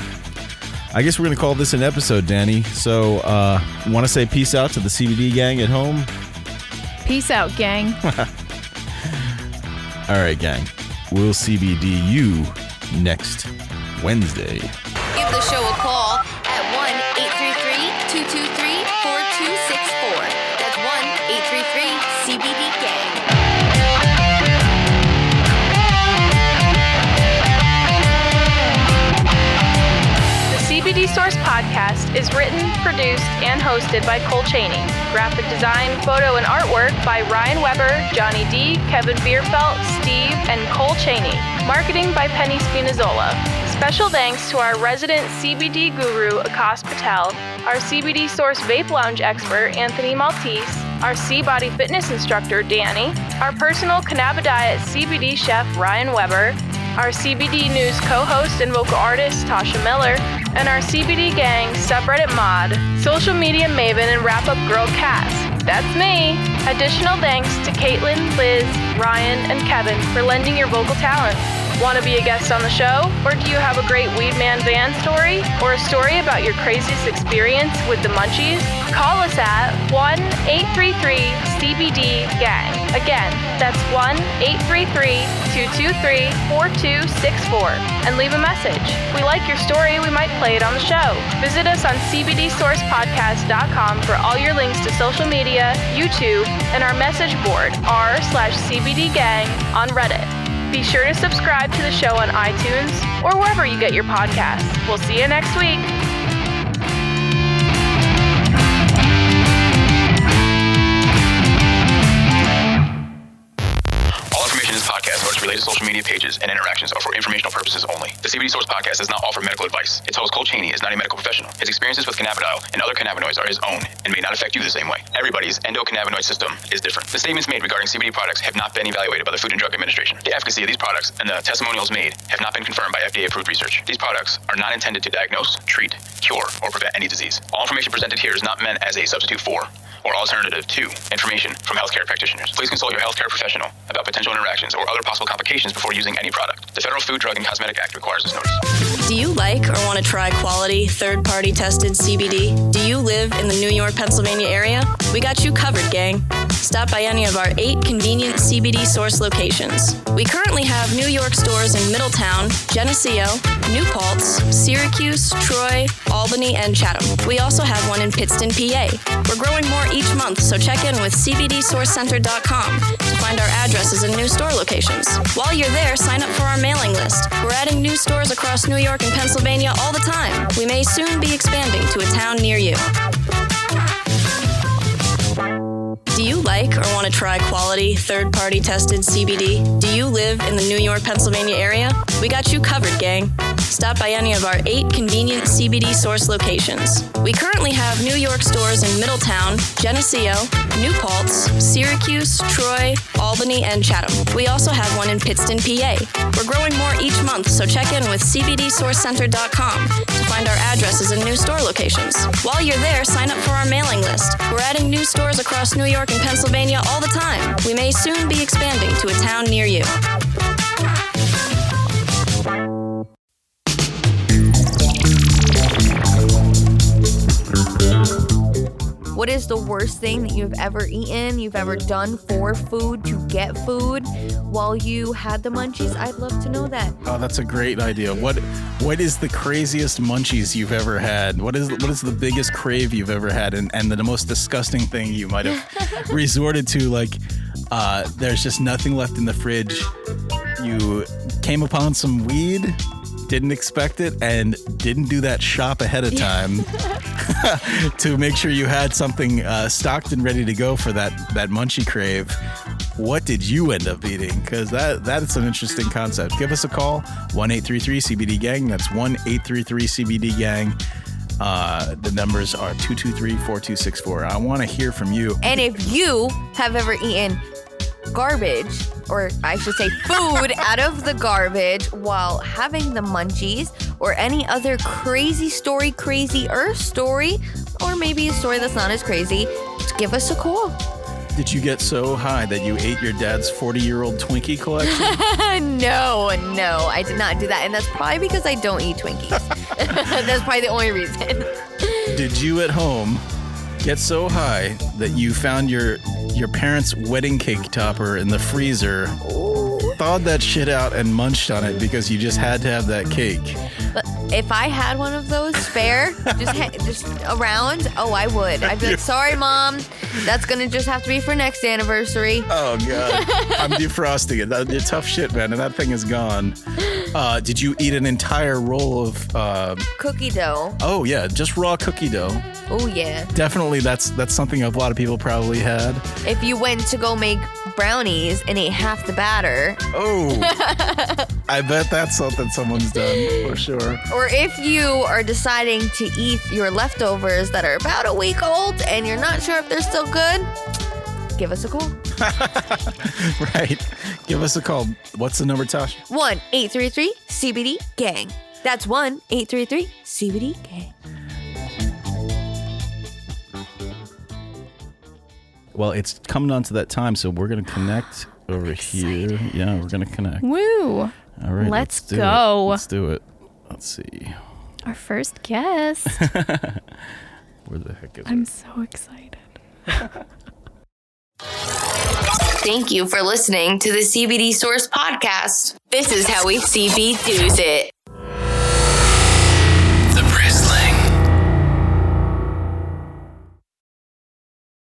I guess we're going to call this an episode, Danny. So, want to say peace out to the CBD gang at home? Peace out, gang. All right, gang. We'll CBD you next Wednesday. Give the show a call at 1-833-223-4264. That's 1-833-CBD-GANG. CBD Source Podcast is written, produced, and hosted by Cole Chaney. Graphic design, photo, and artwork by Ryan Weber, Johnny D, Kevin Bierfelt, Steve, and Cole Chaney. Marketing by Penny Spinazzola. Special thanks to our resident CBD guru, Akash Patel, our CBD Source Vape Lounge expert, Anthony Maltese, our CBODY fitness instructor, Danny, our personal cannabidiet CBD chef, Ryan Weber, our CBD News co-host and vocal artist, Tasha Miller, and our CBD gang subreddit mod, social media maven, and wrap-up girl Cass. That's me. Additional thanks to Caitlin, Liz, Ryan, and Kevin for lending your vocal talent. Want to be a guest on the show? Or do you have a great Weed Man van story? Or a story about your craziest experience with the munchies? Call us at 1-833-CBD-GANG. Again, that's 1-833-223-4264. And leave a message. We like your story, we might play it on the show. Visit us on CBDSourcePodcast.com for all your links to social media, YouTube, and our message board, r/CBDGang on Reddit. Be sure to subscribe to the show on iTunes or wherever you get your podcasts. We'll see you next week. All information in this podcast or its related social media pages and interactions are for informational purposes only. The CBD Source Podcast does not offer medical advice. Its host, Cole Chaney, is not a medical professional. His experiences with cannabidiol and other cannabinoids are his own and may not affect you the same way. Everybody's endocannabinoid system is different. The statements made regarding CBD products have not been evaluated by the Food and Drug Administration. The efficacy of these products and the testimonials made have not been confirmed by FDA-approved research. These products are not intended to diagnose, treat, cure, or prevent any disease. All information presented here is not meant as a substitute for or alternative to information from healthcare practitioners. Please consult your healthcare professional about potential interactions or other possible complications before using any product. The Federal Food, Drug, and Cosmetic Act requires this notice. Do you like or want to try quality, third-party tested CBD? Do you live in the New York, Pennsylvania area? We got you covered, gang. Stop by any of our 8 convenient CBD Source locations. We currently have New York stores in Middletown, Geneseo, New Paltz, Syracuse, Troy, Albany, and Chatham. We also have one in Pittston, PA. We're growing more each month, so check in with CBDSourceCenter.com to find our addresses and new store locations. While you're there, sign up for our mailing list. We're adding new stores across New York and Pennsylvania all the time. We may soon be expanding to a town near you. Do you like or want to try quality, third-party tested CBD? Do you live in the New York, Pennsylvania area? We got you covered, gang. Stop by any of our 8 convenient CBD Source locations. We currently have New York stores in Middletown, Geneseo, New Paltz, Syracuse, Troy, Albany, and Chatham. We also have one in Pittston, PA. We're growing more each month, so check in with CBDSourceCenter.com to find our addresses and new store locations. While you're there, sign up for our mailing list. We're adding new stores across New York and Pennsylvania all the time. We may soon be expanding to a town near you. What is the worst thing that you've ever eaten, you've ever done for food, to get food while you had the munchies? I'd love to know that. Oh, that's a great idea. What is the craziest munchies you've ever had? What is the biggest crave you've ever had, and the most disgusting thing you might have resorted to? Like, there's just nothing left in the fridge. You came upon some weed, didn't expect it, and didn't do that shop ahead of time to make sure you had something stocked and ready to go for that munchie crave. What did you end up eating? Because that is an interesting concept. Give us a call, 1-833-CBD-GANG. That's 1-833-CBD-GANG. The numbers are 223-4264. I want to hear from you. And if you have ever eaten garbage, or I should say food out of the garbage while having the munchies, or any other crazy story, crazy-er story, or maybe a story that's not as crazy, give us a call. Did you get so high that you ate your dad's 40-year-old Twinkie collection? No, I did not do that. And that's probably because I don't eat Twinkies. That's probably the only reason. Did you at home get so high that you found your parents' wedding cake topper in the freezer, thawed that shit out and munched on it because you just had to have that cake? But if I had one of those spare, just around, I would. I'd be like, sorry, Mom. That's going to just have to be for next anniversary. Oh, God. I'm defrosting it. You're tough shit, man, and that thing is gone. Did you eat an entire roll of... cookie dough. Oh, yeah, just raw cookie dough. Oh, yeah. Definitely, that's something a lot of people probably had. If you went to go make brownies and ate half the batter. Oh, I bet that's something someone's done, for sure. Or if you are deciding to eat your leftovers that are about a week old and you're not sure if they're still good, give us a call. Right. Give us a call. What's the number, Tosh? 1-833-CBD-GANG. That's 1-833-CBD-GANG. Well, it's coming on to that time, so we're going to connect over here. Yeah, we're going to connect. Woo. All right. Let's go. Let's do it. Let's see. Our first guest. Where the heck is I'm it? so excited. Thank you for listening to the CBD Source podcast. This is how we CB do's it.